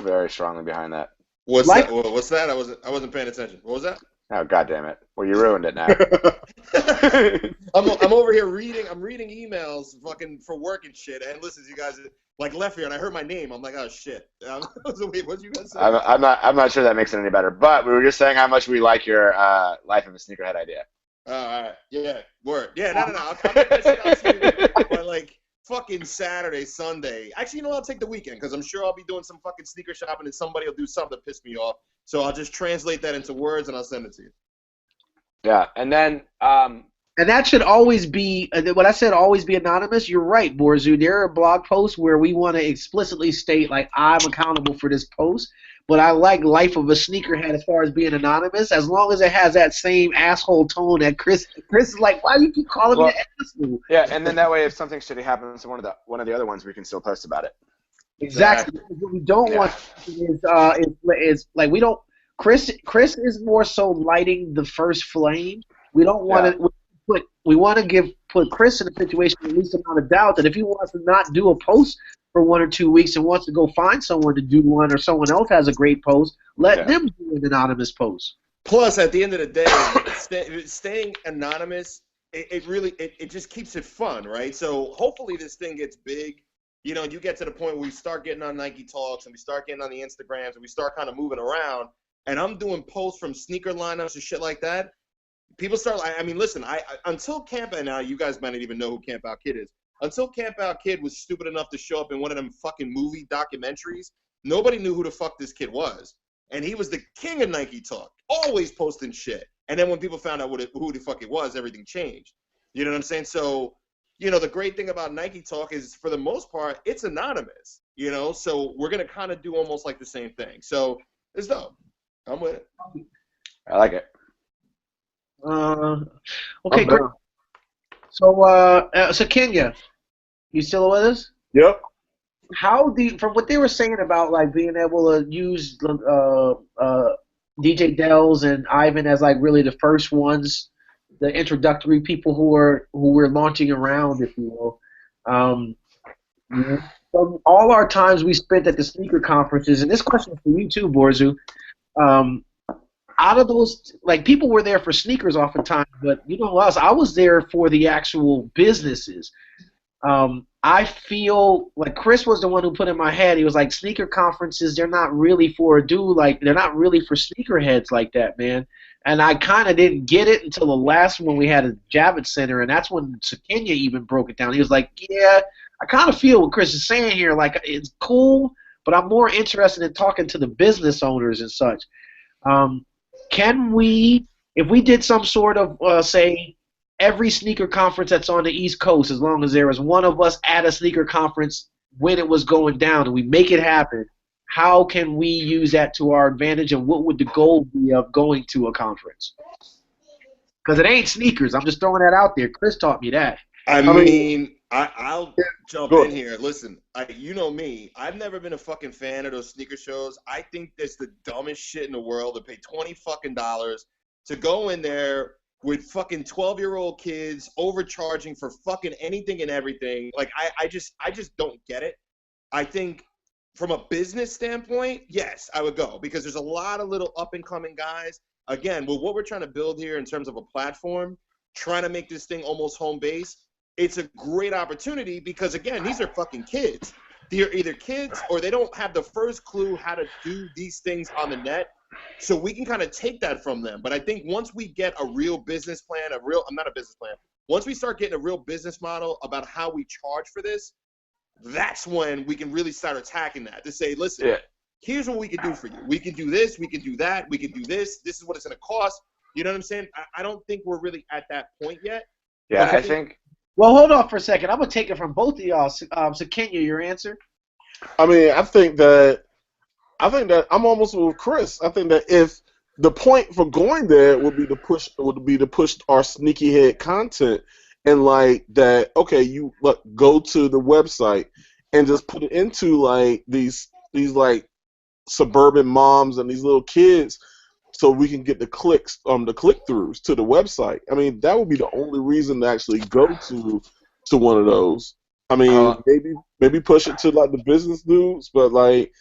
very strongly behind that. What's that? What's that? I wasn't paying attention. What was that? Oh, God damn it. Well, you ruined it now. I'm over here reading. I'm reading emails, fucking for work and shit. And listen, you guys like left here, and I heard my name. I'm like, oh shit. Wait, what did you guys say? I'm not sure that makes it any better. But we were just saying how much we like your Life of a Sneakerhead idea. Oh, all right. Yeah. Word. Yeah. No. I'll make that shit out to you by like fucking Saturday, Sunday. Actually, you know what? I'll take the weekend because I'm sure I'll be doing some fucking sneaker shopping and somebody will do something to piss me off. So I'll just translate that into words and I'll send it to you. Yeah, and then and that should always be what I said. Always be anonymous. You're right, Borzu. There are blog posts where we want to explicitly state like I'm accountable for this post. But I like Life of a Sneakerhead as far as being anonymous, as long as it has that same asshole tone that Chris is like, why do you keep calling me an asshole? Yeah, and then that way if something shitty happens to one of the other ones, we can still post about it. Exactly. What we don't want is like we don't. Chris is more so lighting the first flame. We don't want to put Chris in a situation with the least amount of doubt that if he wants to not do a post for 1 or 2 weeks and wants to go find someone to do one, or someone else has a great post, let them do an anonymous post. Plus, at the end of the day, staying anonymous, it just keeps it fun, right? So hopefully this thing gets big. You know, you get to the point where we start getting on Nike Talks and we start getting on the Instagrams and we start kind of moving around. and I'm doing posts from sneaker lineups and shit like that, people start. I mean, listen, I until Camp Out, now you guys might not even know who Camp Out Kid is. Until Camp Out Kid was stupid enough to show up in one of them fucking movie documentaries, nobody knew who the fuck this kid was. And he was the king of Nike talk, always posting shit. And then when people found out who the fuck it was, everything changed. You know what I'm saying? So, you know, the great thing about Nike talk is, for the most part, it's anonymous. You know, so we're gonna kind of do almost like the same thing. So it's dope. I'm with it. I like it. Okay, great. So Kenya, you still with us? Yep. How from what they were saying about like being able to use DJ Dells and Ivan as like really the first ones, the introductory people who were launching around, if you will. From all our times we spent at the sneaker conferences, and this question is for you too, Borzu. Out of those, like, people were there for sneakers oftentimes, but you know us, I was there for the actual businesses. I feel like Chris was the one who put in my head, he was like, sneaker conferences, they're not really for a dude, like, they're not really for sneakerheads like that, man. And I kind of didn't get it until the last one we had at Javits Center, and that's when Sakenya even broke it down. He was like, yeah, I kind of feel what Chris is saying here, like, it's cool, but I'm more interested in talking to the business owners and such. Can we, if we did some sort of, say, every sneaker conference that's on the East Coast, as long as there was one of us at a sneaker conference when it was going down, and we make it happen, how can we use that to our advantage, and what would the goal be of going to a conference? Because it ain't sneakers. I'm just throwing that out there. Chris taught me that. I mean, I'll jump in here. Listen, you know me. I've never been a fucking fan of those sneaker shows. I think that's the dumbest shit in the world to pay $20 fucking to go in there with fucking 12-year-old kids overcharging for fucking anything and everything. Like, I just don't get it. I think from a business standpoint, yes, I would go, because there's a lot of little up-and-coming guys. Again, with what we're trying to build here in terms of a platform, trying to make this thing almost home base, it's a great opportunity because, again, these are fucking kids. They're either kids or they don't have the first clue how to do these things on the net. So we can kind of take that from them. But I think once we get a real business plan, not a business plan, once we start getting a real business model about how we charge for this, that's when we can really start attacking that, to say, listen, here's what we can do for you. We can do this, we can do that, we can do this. This is what it's going to cost. You know what I'm saying? I don't think we're really at that point yet. Yeah, I think. Well, hold on for a second. I'm going to take it from both of y'all. So Kenya, your answer? I mean, I think that I'm almost with Chris. I think that if the point for going there would be to push our sneaky head content, and like that, okay, you go to the website and just put it into like these like suburban moms and these little kids, so we can get the click-throughs to the website. I mean, that would be the only reason to actually go to one of those. I mean, maybe push it to like the business dudes, but like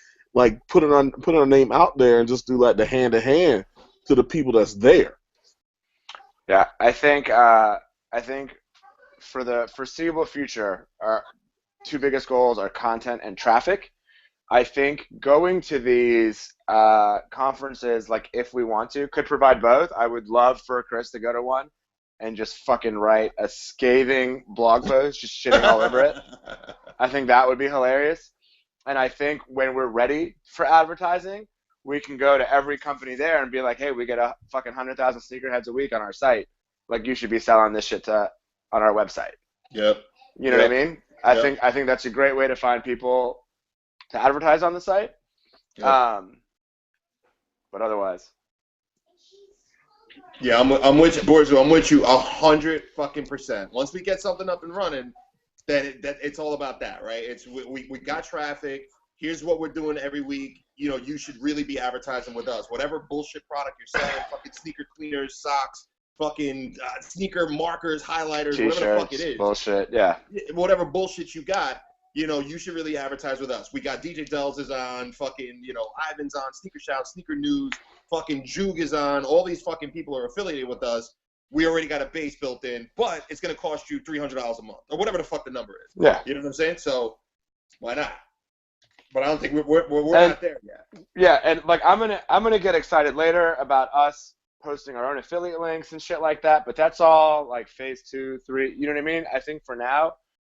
put our name out there and just do like the hand-to-hand to the people that's there. Yeah, I think for the foreseeable future, our two biggest goals are content and traffic. I think going to these conferences, like, if we want to, could provide both. I would love for Chris to go to one and just fucking write a scathing blog post, just shitting all over it. I think that would be hilarious. And I think when we're ready for advertising, we can go to every company there and be like, hey, we get a fucking 100,000 sneakerheads a week on our site. Like, you should be selling this shit on our website. Yep. You know what I mean? I think that's a great way to find people to advertise on the site. But otherwise. Yeah, I'm with you, Borzo. I'm with you 100%. Once we get something up and running, then it's all about that, right? It's we got traffic. Here's what we're doing every week. You know, you should really be advertising with us. Whatever bullshit product you're selling, fucking sneaker cleaners, socks, fucking sneaker markers, highlighters, T-shirts, whatever the fuck it is. Bullshit, yeah. Whatever bullshit you got, you know, you should really advertise with us. We got DJ Dells is on, fucking, you know, Ivan's on, Sneaker Shout, Sneaker News, fucking Juke is on. All these fucking people are affiliated with us. We already got a base built in, but it's going to cost you $300 a month or whatever the fuck the number is. Yeah. You know what I'm saying? So why not? But I don't think we're not there yet. Yeah, and like I'm gonna get excited later about us posting our own affiliate links and shit like that. But that's all like phase 2, 3. You know what I mean? I think for now,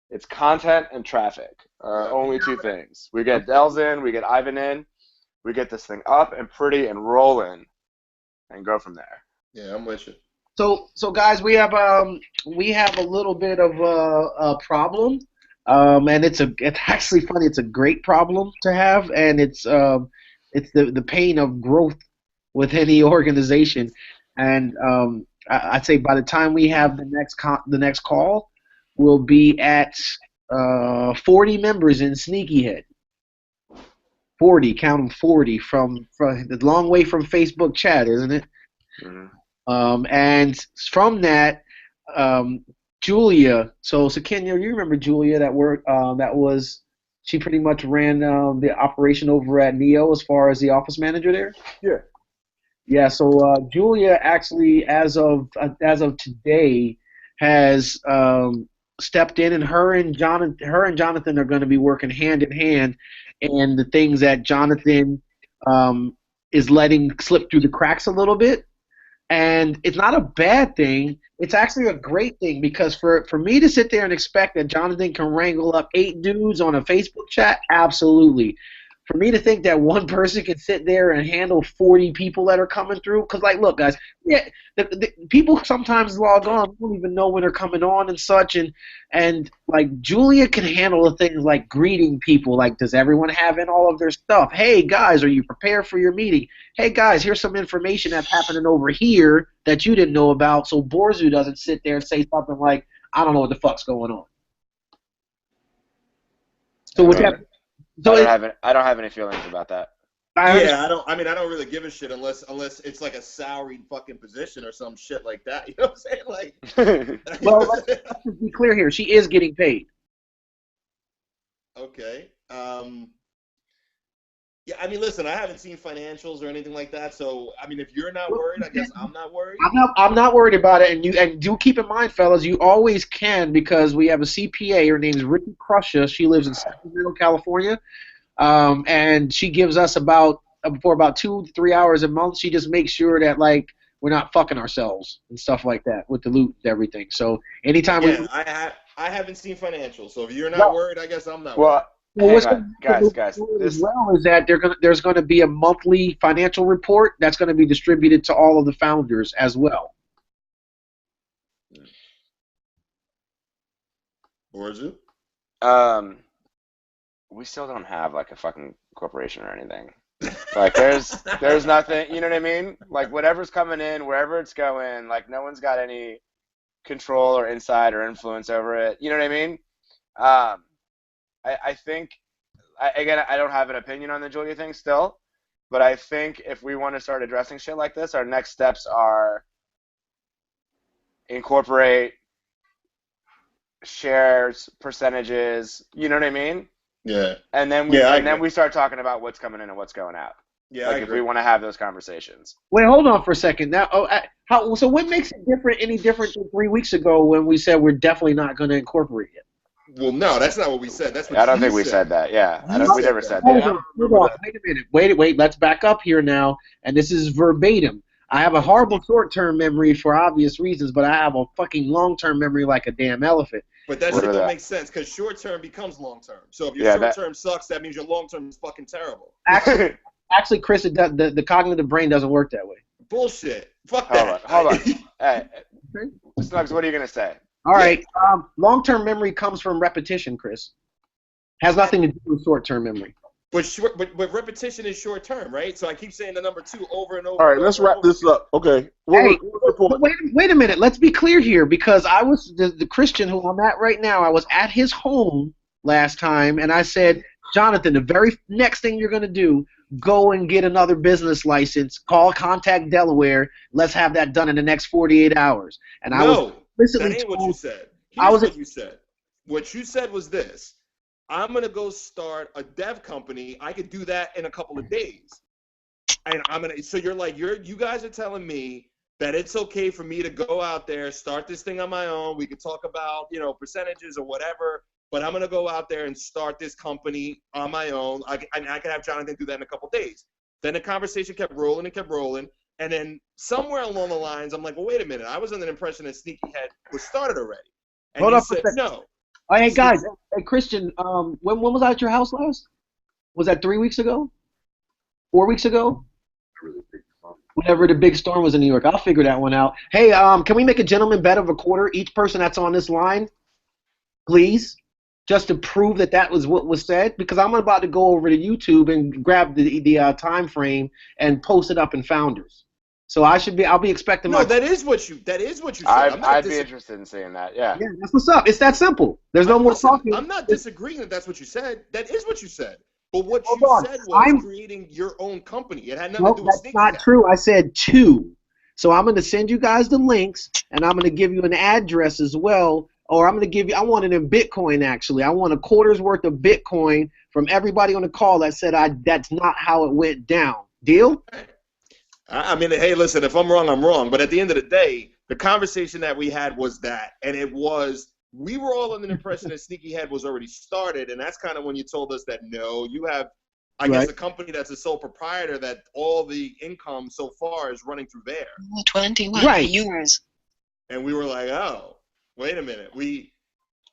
it's content and traffic are only two things. We get Dells in, we get Ivan in, we get this thing up and pretty and rolling, and go from there. Yeah, I'm with you. So guys, we have a little bit of a problem, and it's actually funny. It's a great problem to have, and it's the pain of growth with any organization. And I'd say by the time we have the next call, we'll be at 40 members in SneakyHead. 40, count them, 40 from the long way from Facebook chat, isn't it? Mm-hmm. And from that, Julia. So Kenya, you remember Julia? She pretty much ran the operation over at Neo as far as the office manager there. Yeah. Yeah. So Julia actually, as of today, has stepped in, and her and Jonathan are going to be working hand in hand, and the things that Jonathan is letting slip through the cracks a little bit. And it's not a bad thing. It's actually a great thing because for me to sit there and expect that Jonathan can wrangle up 8 dudes on a Facebook chat, absolutely. For me to think that one person can sit there and handle 40 people that are coming through, because like, look, guys, yeah, the people sometimes log on, don't even know when they're coming on and such, and like Julia can handle the things like greeting people, like does everyone have in all of their stuff? Hey guys, are you prepared for your meeting? Hey guys, here's some information that's happening over here that you didn't know about, so Borzu doesn't sit there and say something like, I don't know what the fuck's going on. So with that. So I don't have any feelings about that. I don't really give a shit unless it's like a salaried fucking position or some shit like that. You know what I'm saying? Like, well, let's just be clear here. She is getting paid. Okay. Yeah, I mean, listen, I haven't seen financials or anything like that, so I mean, if you're not worried, I guess I'm not worried. I'm not worried about it, and do keep in mind, fellas, you always can, because we have a CPA. Her name's Ricky Crusher. She lives in Sacramento, California, and she gives us for about 2 to 3 hours a month. She just makes sure that like we're not fucking ourselves and stuff like that with the loot and everything. So anytime I haven't seen financials, so if you're not worried, I guess I'm not worried. Well, guys. As well is that there's going to be a monthly financial report that's going to be distributed to all of the founders as well. Borzu? We still don't have like a fucking corporation or anything. Like there's nothing. You know what I mean? Like whatever's coming in, wherever it's going, like no one's got any control or insight or influence over it. You know what I mean? I think, again, I don't have an opinion on the Julia thing still, but I think if we want to start addressing shit like this, our next steps are incorporate shares, percentages, you know what I mean? Yeah. And then we start talking about what's coming in and what's going out. Yeah, like if we want to have those conversations. Wait, hold on for a second. Now, so what makes it any different than 3 weeks ago when we said we're definitely not going to incorporate it? Well, no, that's not what we said. That's what I don't think we said that. Yeah, we never said that. Hold on. Wait a minute. Wait. Let's back up here now, and this is verbatim. I have a horrible short-term memory for obvious reasons, but I have a fucking long-term memory like a damn elephant. But that shit don't make sense because short-term becomes long-term. So if your short-term sucks, that means your long-term is fucking terrible. Actually, Chris, the cognitive brain doesn't work that way. Bullshit. Fuck that. Hold on. Hey, Snugs, what are you gonna say? All right. Long-term memory comes from repetition, Chris. Has nothing to do with short-term memory. But repetition is short-term, right? So I keep saying the number 2 over and over. All right, let's wrap this up. Okay. Wait a minute. Let's be clear here, because I was the Christian who I'm at right now. I was at his home last time, and I said, Jonathan, the very next thing you're going to do, go and get another business license, contact Delaware. Let's have that done in the next 48 hours. And I was that ain't what you said. What you said. What you said was this. I'm going to go start a dev company. I could do that in a couple of days. And so you're like, you guys are telling me that it's okay for me to go out there, start this thing on my own. We could talk about, percentages or whatever. but I'm going to go out there and start this company on my own. I can have Jonathan do that in a couple days. Then the conversation kept rolling and kept rolling. And then somewhere along the lines, I'm like, well, wait a minute. I was under the impression that SneakyHead was started already. And Hold he up for a said, second. no. Oh, hey, guys. Hey, Christian, when was I at your house last? Was that 3 weeks ago? 4 weeks ago? Whenever the big storm was in New York. I'll figure that one out. Hey, can we make a gentleman bet of a quarter? Each person that's on this line, please, just to prove that that was what was said. Because I'm about to go over to YouTube and grab the time frame and post it up in Founders. So I'll be expecting No, that is what you said. I'd be interested in seeing that. Yeah. Yeah, that's what's up. It's that simple. There's no more talking. I'm not disagreeing that that's what you said. That is what you said. But what Hold you on. said was creating your own company. It had nothing to do with that's not true. I said 2. So I'm going to send you guys the links, and I'm going to give you an address as well. Or I'm going to give you, I want it in Bitcoin, actually. I want a quarter's worth of Bitcoin from everybody on the call that said that's not how it went down. Deal? I mean, hey, listen, if I'm wrong, I'm wrong. But at the end of the day, the conversation that we had was that. And it was, we were all under the impression that SneakyHead was already started. And that's kind of when you told us that, no, you have, I guess, a company that's a sole proprietor that all the income so far is running through there. 21 euros. And we were like, oh, wait a minute.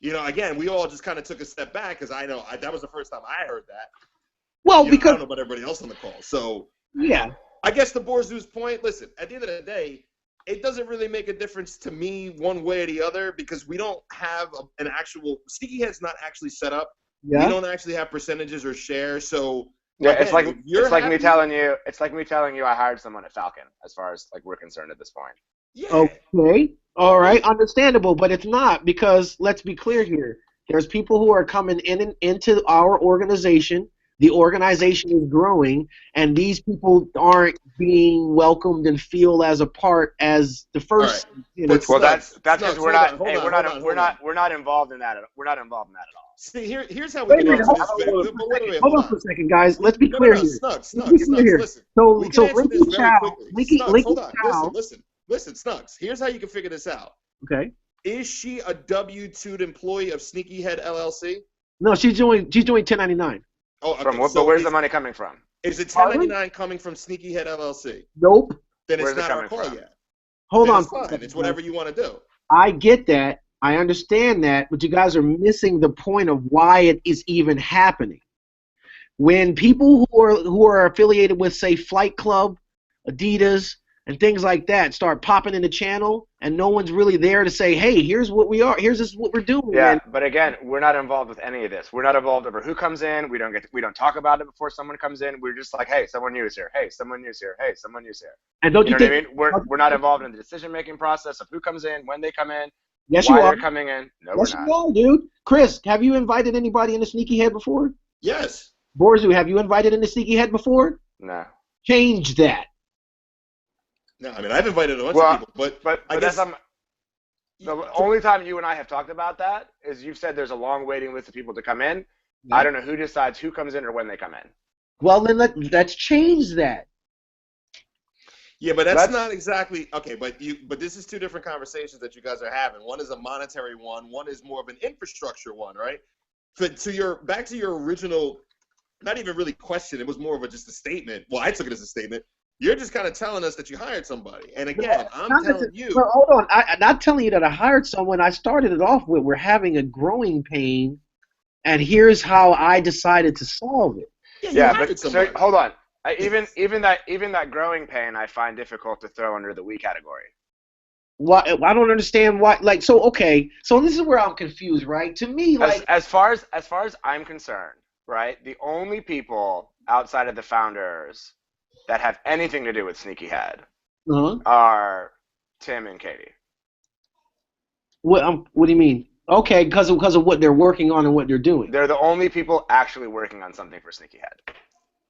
Again, we all just kind of took a step back because that was the first time I heard that. Well, because I don't know about everybody else on the call. So, yeah. I guess to Borzu's point, listen, at the end of the day, it doesn't really make a difference to me one way or the other because we don't have an actual – SneakyHead's not actually set up. Yeah. We don't actually have percentages or shares. So, yeah, again, it's like me telling you I hired someone at Falcon as far as like we're concerned at this point. Yeah. Okay. All right. Understandable, but it's not because let's be clear here. There's people who are coming into our organization. The organization is growing, and these people aren't being welcomed and feel as a part as the first. Right. Well, that's because we're not involved in that. We're not involved in that at all. See, here's how we can answer this. Hold on for a second, guys. Let's be clear here. Snugs, listen. So Linky Chow, hold on. Listen, Snugs. Here's how you can figure this out. Okay. Is she a W-2'd employee of SneakyHead LLC? No, she's doing 1099. Oh, okay. From what? But where's the money coming from? Is it 1099 coming from SneakyHead LLC? Nope. Then it's not our call yet. Hold on. It's fine. It's whatever you want to do. I get that. I understand that, but you guys are missing the point of why it is even happening. When people who are affiliated with, say, Flight Club, Adidas, and things like that start popping in the channel, and no one's really there to say, hey, here's what we are, here's what we're doing. Yeah, but again, we're not involved with any of this. We're not involved over who comes in. We don't talk about it before someone comes in. We're just like, hey, someone new is here. Hey, someone new is here. Hey, someone new is here. And don't you think, what I mean? We're not involved in the decision-making process of who comes in, when they come in, yes, why you are. they're coming in. No, yes, we're not. You are, dude. Chris, have you invited anybody into SneakyHead before? Yes. Borzu, have you invited into SneakyHead before? No. Change that. No, I mean, I've invited a bunch of people, but I guess the only time you and I have talked about that is you've said there's a long waiting list of people to come in. Yeah. I don't know who decides who comes in or when they come in. Well, then let's change that. Yeah, but that's not exactly okay. But this is two different conversations that you guys are having. One is a monetary one. One is more of an infrastructure one, right? Back to your original, not even really question. It was more of just a statement. Well, I took it as a statement. You're just kind of telling us that you hired somebody. And again, I'm telling you. Well, hold on. I'm not telling you that I hired someone. I started it off with we're having a growing pain, and here's how I decided to solve it. Yeah, but so, hold on. Even that growing pain I find difficult to throw under the we category. Why? I don't understand why. Like, so okay. So this is where I'm confused, right? To me, like as far as I'm concerned, right? The only people outside of the founders that have anything to do with SneakyHead are Tim and Katie. What do you mean? Okay, because of what they're working on and what they're doing. They're the only people actually working on something for SneakyHead.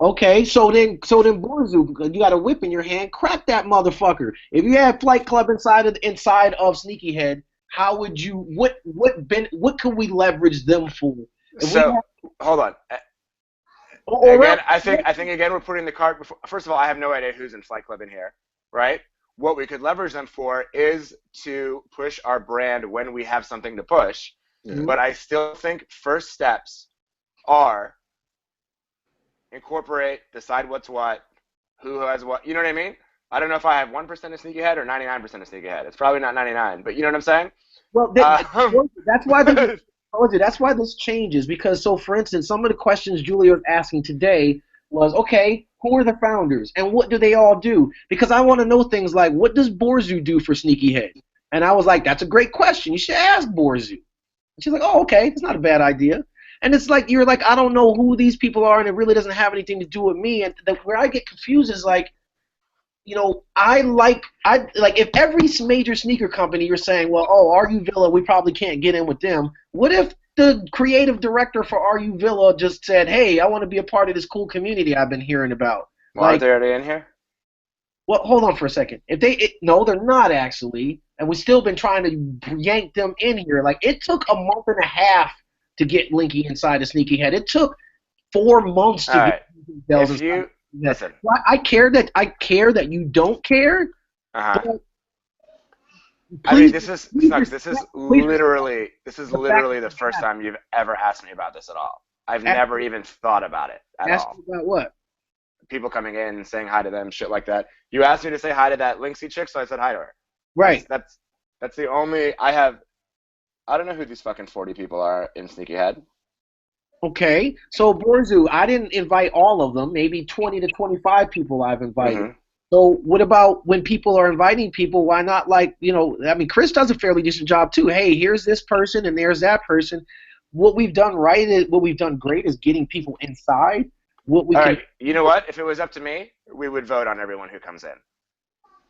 Okay, so then Borzu, you got a whip in your hand, crack that motherfucker. If you had Flight Club inside of SneakyHead, how would you? What could we leverage them for? Hold on. Again, I think again we're putting the cart before. First of all, I have no idea who's in Flight Club in here, right? What we could leverage them for is to push our brand when we have something to push. But I still think first steps are incorporate, decide what's what, who has what. You know what I mean? I don't know if I have 1% of SneakyHead or 99% of SneakyHead. It's probably not 99, but you know what I'm saying? Well, that's why that's why this changes, because so for instance, some of the questions Julia was asking today was, okay, who are the founders and what do they all do? Because I want to know things like, what does Borzu do for SneakyHead? And I was like, that's a great question. You should ask Borzu. And she's like, oh, okay, it's not a bad idea. And it's like, you're like, I don't know who these people are, and it really doesn't have anything to do with me. And where I get confused is like, you know, I like if every major sneaker company you're saying, well, oh, RU Villa, we probably can't get in with them. What if the creative director for RU Villa just said, hey, I want to be a part of this cool community I've been hearing about? Well, aren't they already in here? Well, hold on for a second. No, they're not actually, and we've still been trying to yank them in here. Like, it took a month and a half to get Linky inside of SneakyHead. It took 4 months to get Dells inside. Listen. Well, I care that you don't care. I mean, this is literally the first time you've ever asked me about this at all. I've never even thought about it at all. Ask me about what? People coming in and saying hi to them, shit like that. You asked me to say hi to that Linksy chick, so I said hi to her. Right. That's the only I don't know who these fucking 40 people are in SneakyHead. Okay, so Borzu, I didn't invite all of them. Maybe 20 to 25 people I've invited. Mm-hmm. So what about when people are inviting people? Why not, like, you know? I mean, Chris does a fairly decent job too. Hey, here's this person and there's that person. What we've done great is getting people inside. Right. You know what? If it was up to me, we would vote on everyone who comes in.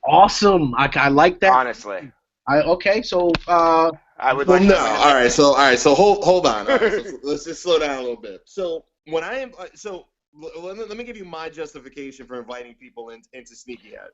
Awesome. I like that. Honestly. Okay, so I would like. No. All right. So hold on. All right, so let's just slow down a little bit. So when I am let me give you my justification for inviting people into SneakyHead.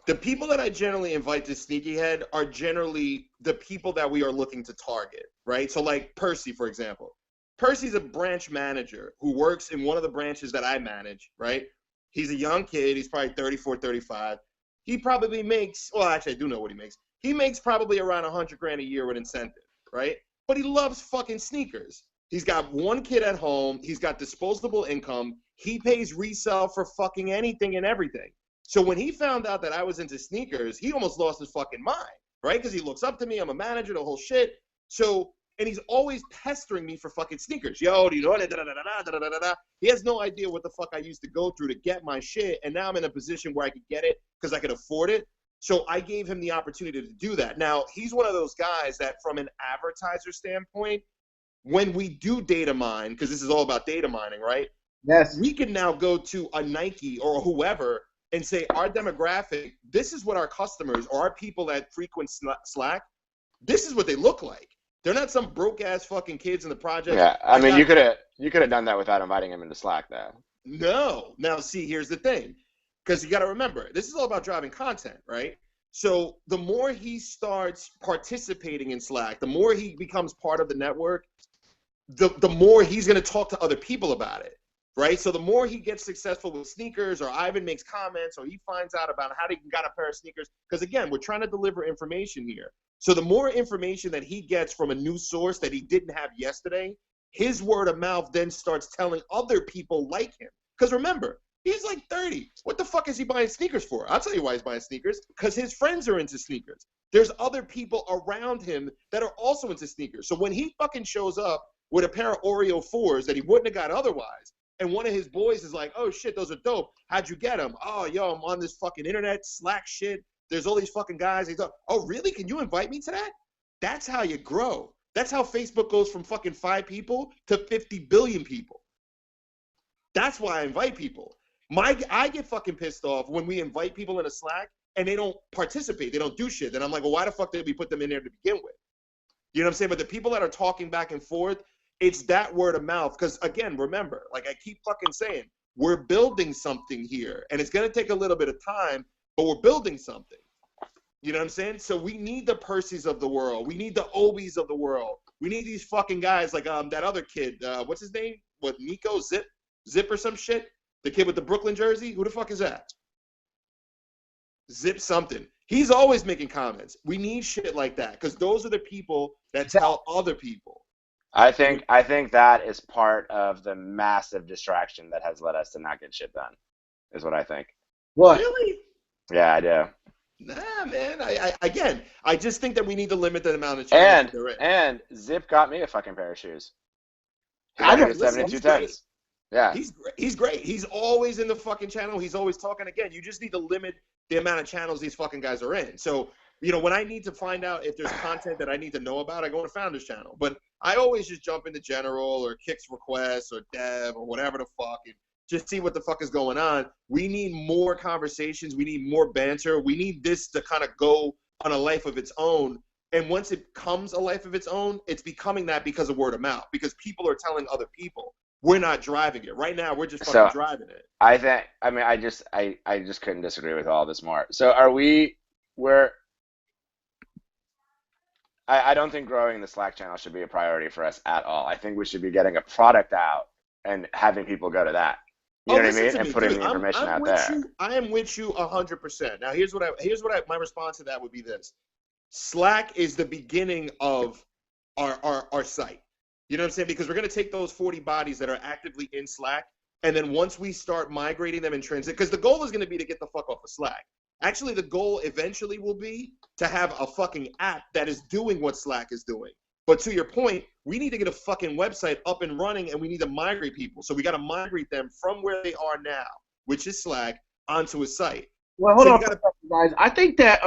The people that I generally invite to SneakyHead are generally the people that we are looking to target, right? So like Percy, for example. Percy's a branch manager who works in one of the branches that I manage, right? He's a young kid. He's probably 34, 35. He probably makes, well, actually, I do know what he makes. He makes probably around $100,000 a year with incentive, right? But he loves fucking sneakers. He's got one kid at home. He's got disposable income. He pays resale for fucking anything and everything. So when he found out that I was into sneakers, he almost lost his fucking mind, right? Because he looks up to me. I'm a manager, the whole shit. So, and he's always pestering me for fucking sneakers. Yo, do you know it? He has no idea what the fuck I used to go through to get my shit. And now I'm in a position where I could get it because I could afford it. So I gave him the opportunity to do that. Now, he's one of those guys that from an advertiser standpoint, when we do data mine, because this is all about data mining, right? Yes. We can now go to a Nike or whoever and say our demographic, this is what our customers or our people that frequent Slack, this is what they look like. They're not some broke-ass fucking kids in the project. Yeah, I mean, you could have done that without inviting him into Slack, though. No. Now, see, here's the thing. Because you got to remember, this is all about driving content, right? So the more he starts participating in Slack, the more he becomes part of the network, the more he's going to talk to other people about it, right? So the more he gets successful with sneakers, or Ivan makes comments, or he finds out about how he got a pair of sneakers. Because, again, we're trying to deliver information here. So the more information that he gets from a new source that he didn't have yesterday, his word of mouth then starts telling other people like him. Because remember, he's like 30. What the fuck is he buying sneakers for? I'll tell you why he's buying sneakers. Because his friends are into sneakers. There's other people around him that are also into sneakers. So when he fucking shows up with a pair of Oreo 4s that he wouldn't have got otherwise, and one of his boys is like, oh shit, those are dope. How'd you get them? Oh, yo, I'm on this fucking internet, Slack shit. There's all these fucking guys. He's like, oh, really? Can you invite me to that? That's how you grow. That's how Facebook goes from fucking 5 people to 50 billion people. That's why I invite people. I get fucking pissed off when we invite people in a Slack and they don't participate. They don't do shit. Then I'm like, well, why the fuck did we put them in there to begin with? You know what I'm saying? But the people that are talking back and forth, it's that word of mouth. Because, again, remember, like I keep fucking saying, we're building something here. And it's going to take a little bit of time, but we're building something. You know what I'm saying? So we need the Percys of the world. We need the Obies of the world. We need these fucking guys like that other kid. What's his name? What, Nico? Zip or some shit? The kid with the Brooklyn jersey? Who the fuck is that? Zip something. He's always making comments. We need shit like that because those are the people that tell other people. I think that is part of the massive distraction that has led us to not get shit done. Is what I think. What? Really? Yeah, I do. Nah, man. I just think that we need to limit the amount of channels that they're in. And Zip got me a fucking pair of shoes. I know. He got 7210s. Yeah. He's great. He's always in the fucking channel. He's always talking. Again, you just need to limit the amount of channels these fucking guys are in. So, when I need to find out if there's content that I need to know about, I go to Founder's channel. But I always just jump into general or Kicks requests or dev or whatever the fuck and just see what the fuck is going on. We need more conversations. We need more banter. We need this to kind of go on a life of its own. And once it becomes a life of its own, it's becoming that because of word of mouth, because people are telling other people. We're not driving it. Right now, we're just fucking driving it. I just couldn't disagree with all this more. So I don't think growing the Slack channel should be a priority for us at all. I think we should be getting a product out and having people go to that. You know what I mean? And putting the information out there. I am with you 100%. Now, here's what my response to that would be this. Slack is the beginning of our site. You know what I'm saying? Because we're going to take those 40 bodies that are actively in Slack, and then once we start migrating them in transit, because the goal is going to be to get the fuck off of Slack. Actually, the goal eventually will be to have a fucking app that is doing what Slack is doing. But to your point, we need to get a fucking website up and running, and we need to migrate people. So we got to migrate them from where they are now, which is Slack, onto a site. Well, hold on, guys. I think that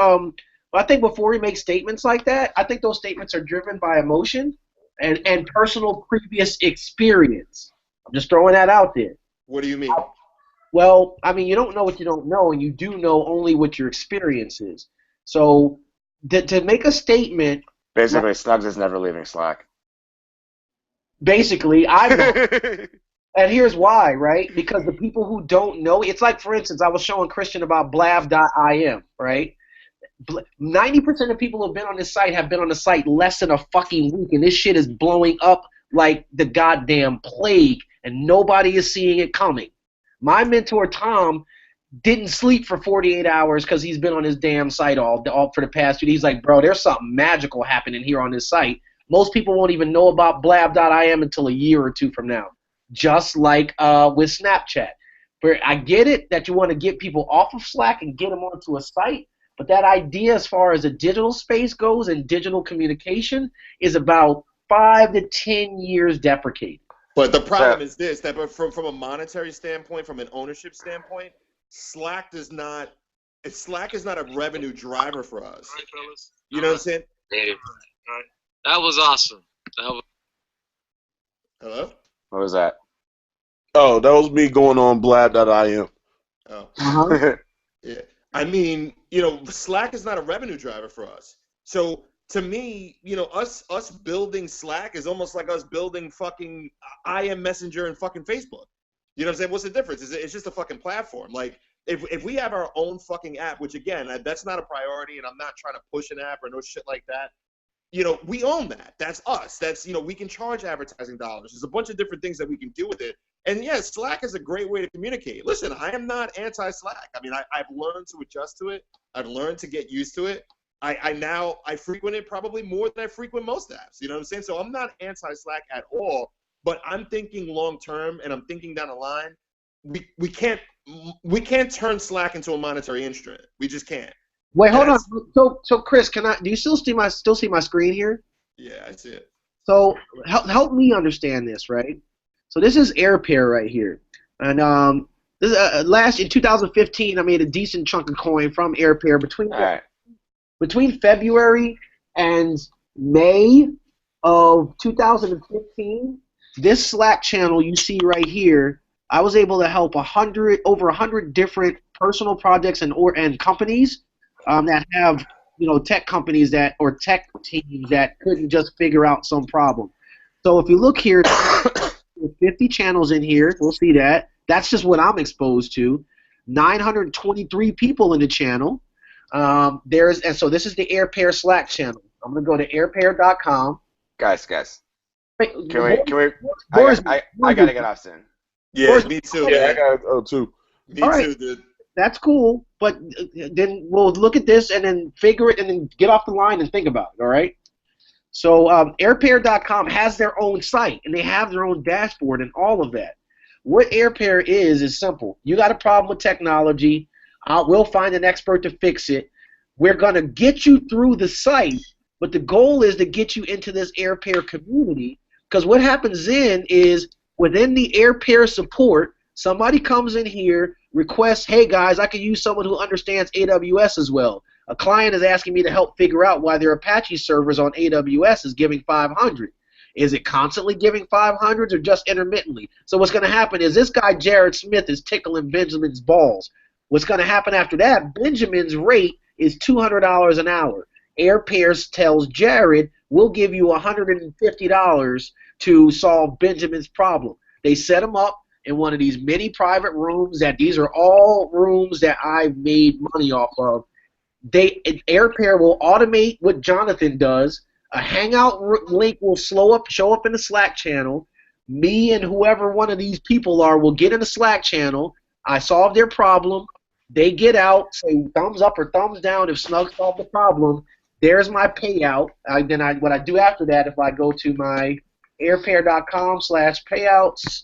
before we make statements like that, I think those statements are driven by emotion and personal previous experience. I'm just throwing that out there. What do you mean? Well, I mean, you don't know what you don't know, and you do know only what your experience is. So to make a statement... Basically, Snugs is never leaving Slack. Basically, and here's why, right? Because the people who don't know, it's like, for instance, I was showing Christian about blab.im, right? 90% of people who have been on this site have been on the site less than a fucking week, and this shit is blowing up like the goddamn plague, and nobody is seeing it coming. My mentor, Tom, didn't sleep for 48 hours because he's been on his damn site all for the past 2 days. He's like, bro, there's something magical happening here on this site. Most people won't even know about blab.im until a year or two from now, just like with Snapchat. But I get it that you want to get people off of Slack and get them onto a site, but that idea as far as the digital space goes and digital communication is about 5 to 10 years deprecated. But the problem is this, that from a monetary standpoint, from an ownership standpoint, Slack is not a revenue driver for us. All right, fellas. You know what I'm saying? All right. That was awesome. Hello? What was that? Oh, that was me going on blab.im. Oh. Uh-huh. Yeah. I mean, Slack is not a revenue driver for us. So to me, us building Slack is almost like us building fucking IM Messenger and fucking Facebook. You know what I'm saying? What's the difference? It's just a fucking platform. Like, if we have our own fucking app, which again, that's not a priority, and I'm not trying to push an app or no shit like that. We own that. That's us. That's, we can charge advertising dollars. There's a bunch of different things that we can do with it. And yes, Slack is a great way to communicate. Listen, I am not anti-Slack. I mean, I've learned to adjust to it. I've learned to get used to it. I frequent it probably more than I frequent most apps. You know what I'm saying? So I'm not anti-Slack at all, but I'm thinking long term, and I'm thinking down the line. We can't turn Slack into a monetary instrument. We just can't. Wait, hold on. So Chris, do you still see my screen here? Yeah, I see it. So help me understand this, right? So this is AirPair right here, and this in 2015, I made a decent chunk of coin from AirPair between February and May of 2015. This Slack channel you see right here, I was able to help over 100 different personal projects and companies that have tech companies or tech teams that couldn't just figure out some problem. So if you look here, there's 50 channels in here. We'll see that. That's just what I'm exposed to. 923 people in the channel. So this is the AirPair Slack channel. I'm gonna go to airpair.com. Guys. Can we? I gotta get off soon. Yeah, me too. Yeah, I gotta go too. Me too, dude. That's cool, but then we'll look at this and then figure it and then get off the line and think about it, all right? So airpair.com has their own site, and they have their own dashboard and all of that. What AirPair is simple. You got a problem with technology, we'll find an expert to fix it. We're going to get you through the site, but the goal is to get you into this AirPair community, because what happens then is within the AirPair support, somebody comes in here, requests, hey guys, I could use someone who understands AWS as well. A client is asking me to help figure out why their Apache servers on AWS is giving 500. Is it constantly giving 500s or just intermittently? So what's going to happen is this guy Jared Smith is tickling Benjamin's balls. What's going to happen after that, Benjamin's rate is $200 an hour. AirPair tells Jared, we'll give you $150 to solve Benjamin's problem. They set him up in one of these mini private rooms that these are all rooms that I've made money off of. AirPair will automate what Jonathan does. A Hangout link will show up in the Slack channel. Me and whoever one of these people are will get in the Slack channel. I solve their problem. They get out, say thumbs up or thumbs down if Snug solved the problem. There's my payout. What I do after that, if I go to my airpair.com/payouts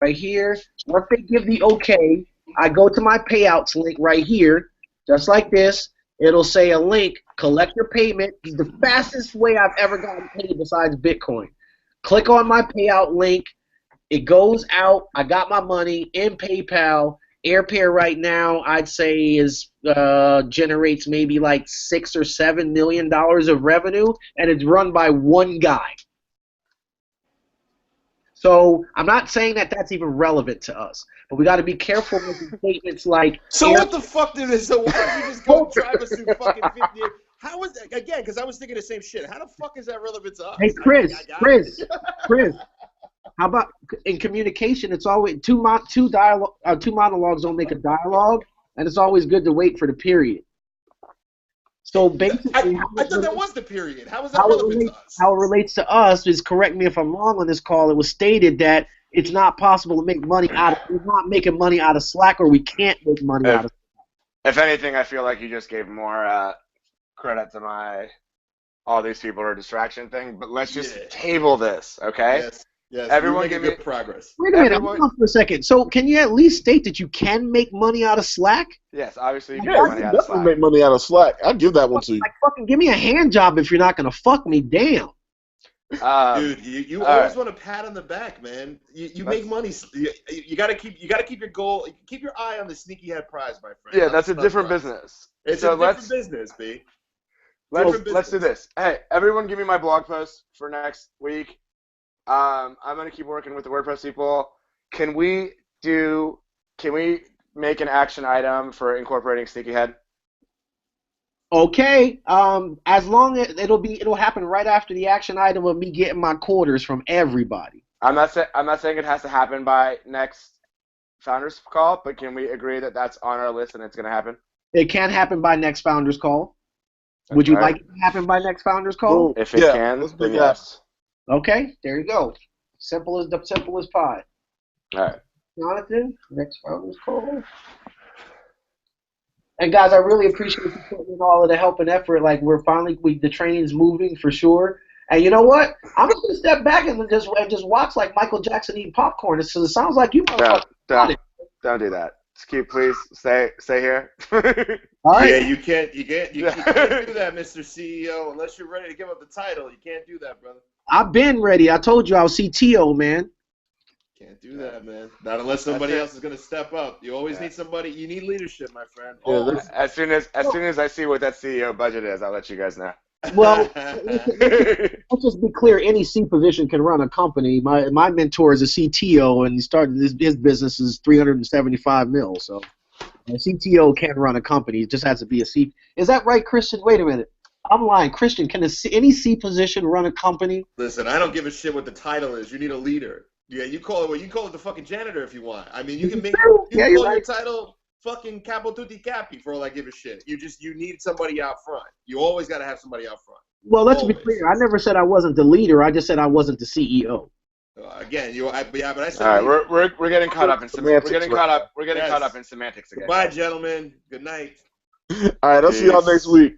right here, once they give the okay, I go to my payouts link right here, just like this. It'll say a link, collect your payment. It's the fastest way I've ever gotten paid besides Bitcoin. Click on my payout link. It goes out. I got my money in PayPal. AirPair right now, I'd say, generates maybe like $6 or $7 million of revenue, and it's run by one guy. So I'm not saying that that's even relevant to us, but we got to be careful making statements like. So what the fuck did this? So why don't you just go drive us through fucking 50 years? How is that again? Because I was thinking the same shit. How the fuck is that relevant to us? Hey Chris. How about in communication? It's always two monologues don't make a dialogue, and it's always good to wait for the period. So basically, I thought that was the period. How is that relevant to us? How it relates to us is, correct me if I'm wrong on this call, it was stated that it's not possible to make money we're not making money out of Slack, or we can't make money out of Slack. If anything, I feel like you just gave more credit to all these people are a distraction thing, but let's just table this, okay? Yes, everyone give me good progress. Wait a minute, hold on for a second. So can you at least state that you can make money out of Slack? Yes, obviously you can make money out of Slack. Make money out of Slack. I'd give that one to you. Like, fucking give me a hand job if you're not gonna fuck me. Damn. Dude, you always want a pat on the back, man. You make money. You gotta keep your goal. Keep your eye on the SneakyHead prize, my friend. Yeah, that's a different business. It's a different business, B. Let's do this. Hey, everyone, give me my blog post for next week. I'm gonna keep working with the WordPress people. Can we make an action item for incorporating SneakyHead? Okay. As long as it'll happen right after the action item of me getting my quarters from everybody. I'm not saying it has to happen by next founders call, but can we agree that that's on our list and it's gonna happen? It can happen by next founders call. Okay. Would you like it to happen by next founders call? If it can, then yes. Okay, there you go. Simple as pie. All right. Jonathan, next founders call. And guys, I really appreciate you putting in all of the help and effort. Like the training's moving for sure. And you know what? I'm just gonna step back and just watch like Michael Jackson eating popcorn. It sounds like you. Don't do that. Please stay here. All right. Yeah, you can't do that, Mr. CEO, unless you're ready to give up the title. You can't do that, brother. I've been ready. I told you I was CTO, man. Can't do that, man. Not unless somebody else is going to step up. You always need somebody. You need leadership, my friend. As soon as I see what that CEO budget is, I'll let you guys know. Well, let's just be clear. Any C position can run a company. My mentor is a CTO, and he started his business is $375 million. So a CTO can run a company. It just has to be a C. Is that right, Christian? Wait a minute. I'm lying. Christian, can any C position run a company? Listen, I don't give a shit what the title is. You need a leader. Yeah, you call it the fucking janitor if you want. I mean, you can call your title fucking capo tutti capi for all I give a shit. You need somebody out front. You always got to have somebody out front. Well, let's be clear. I never said I wasn't the leader. I just said I wasn't the CEO. Again, but I said. All right, we're getting caught up in semantics. We're getting caught up in semantics again. Goodbye, gentlemen. Good night. All right, I'll see y'all next week.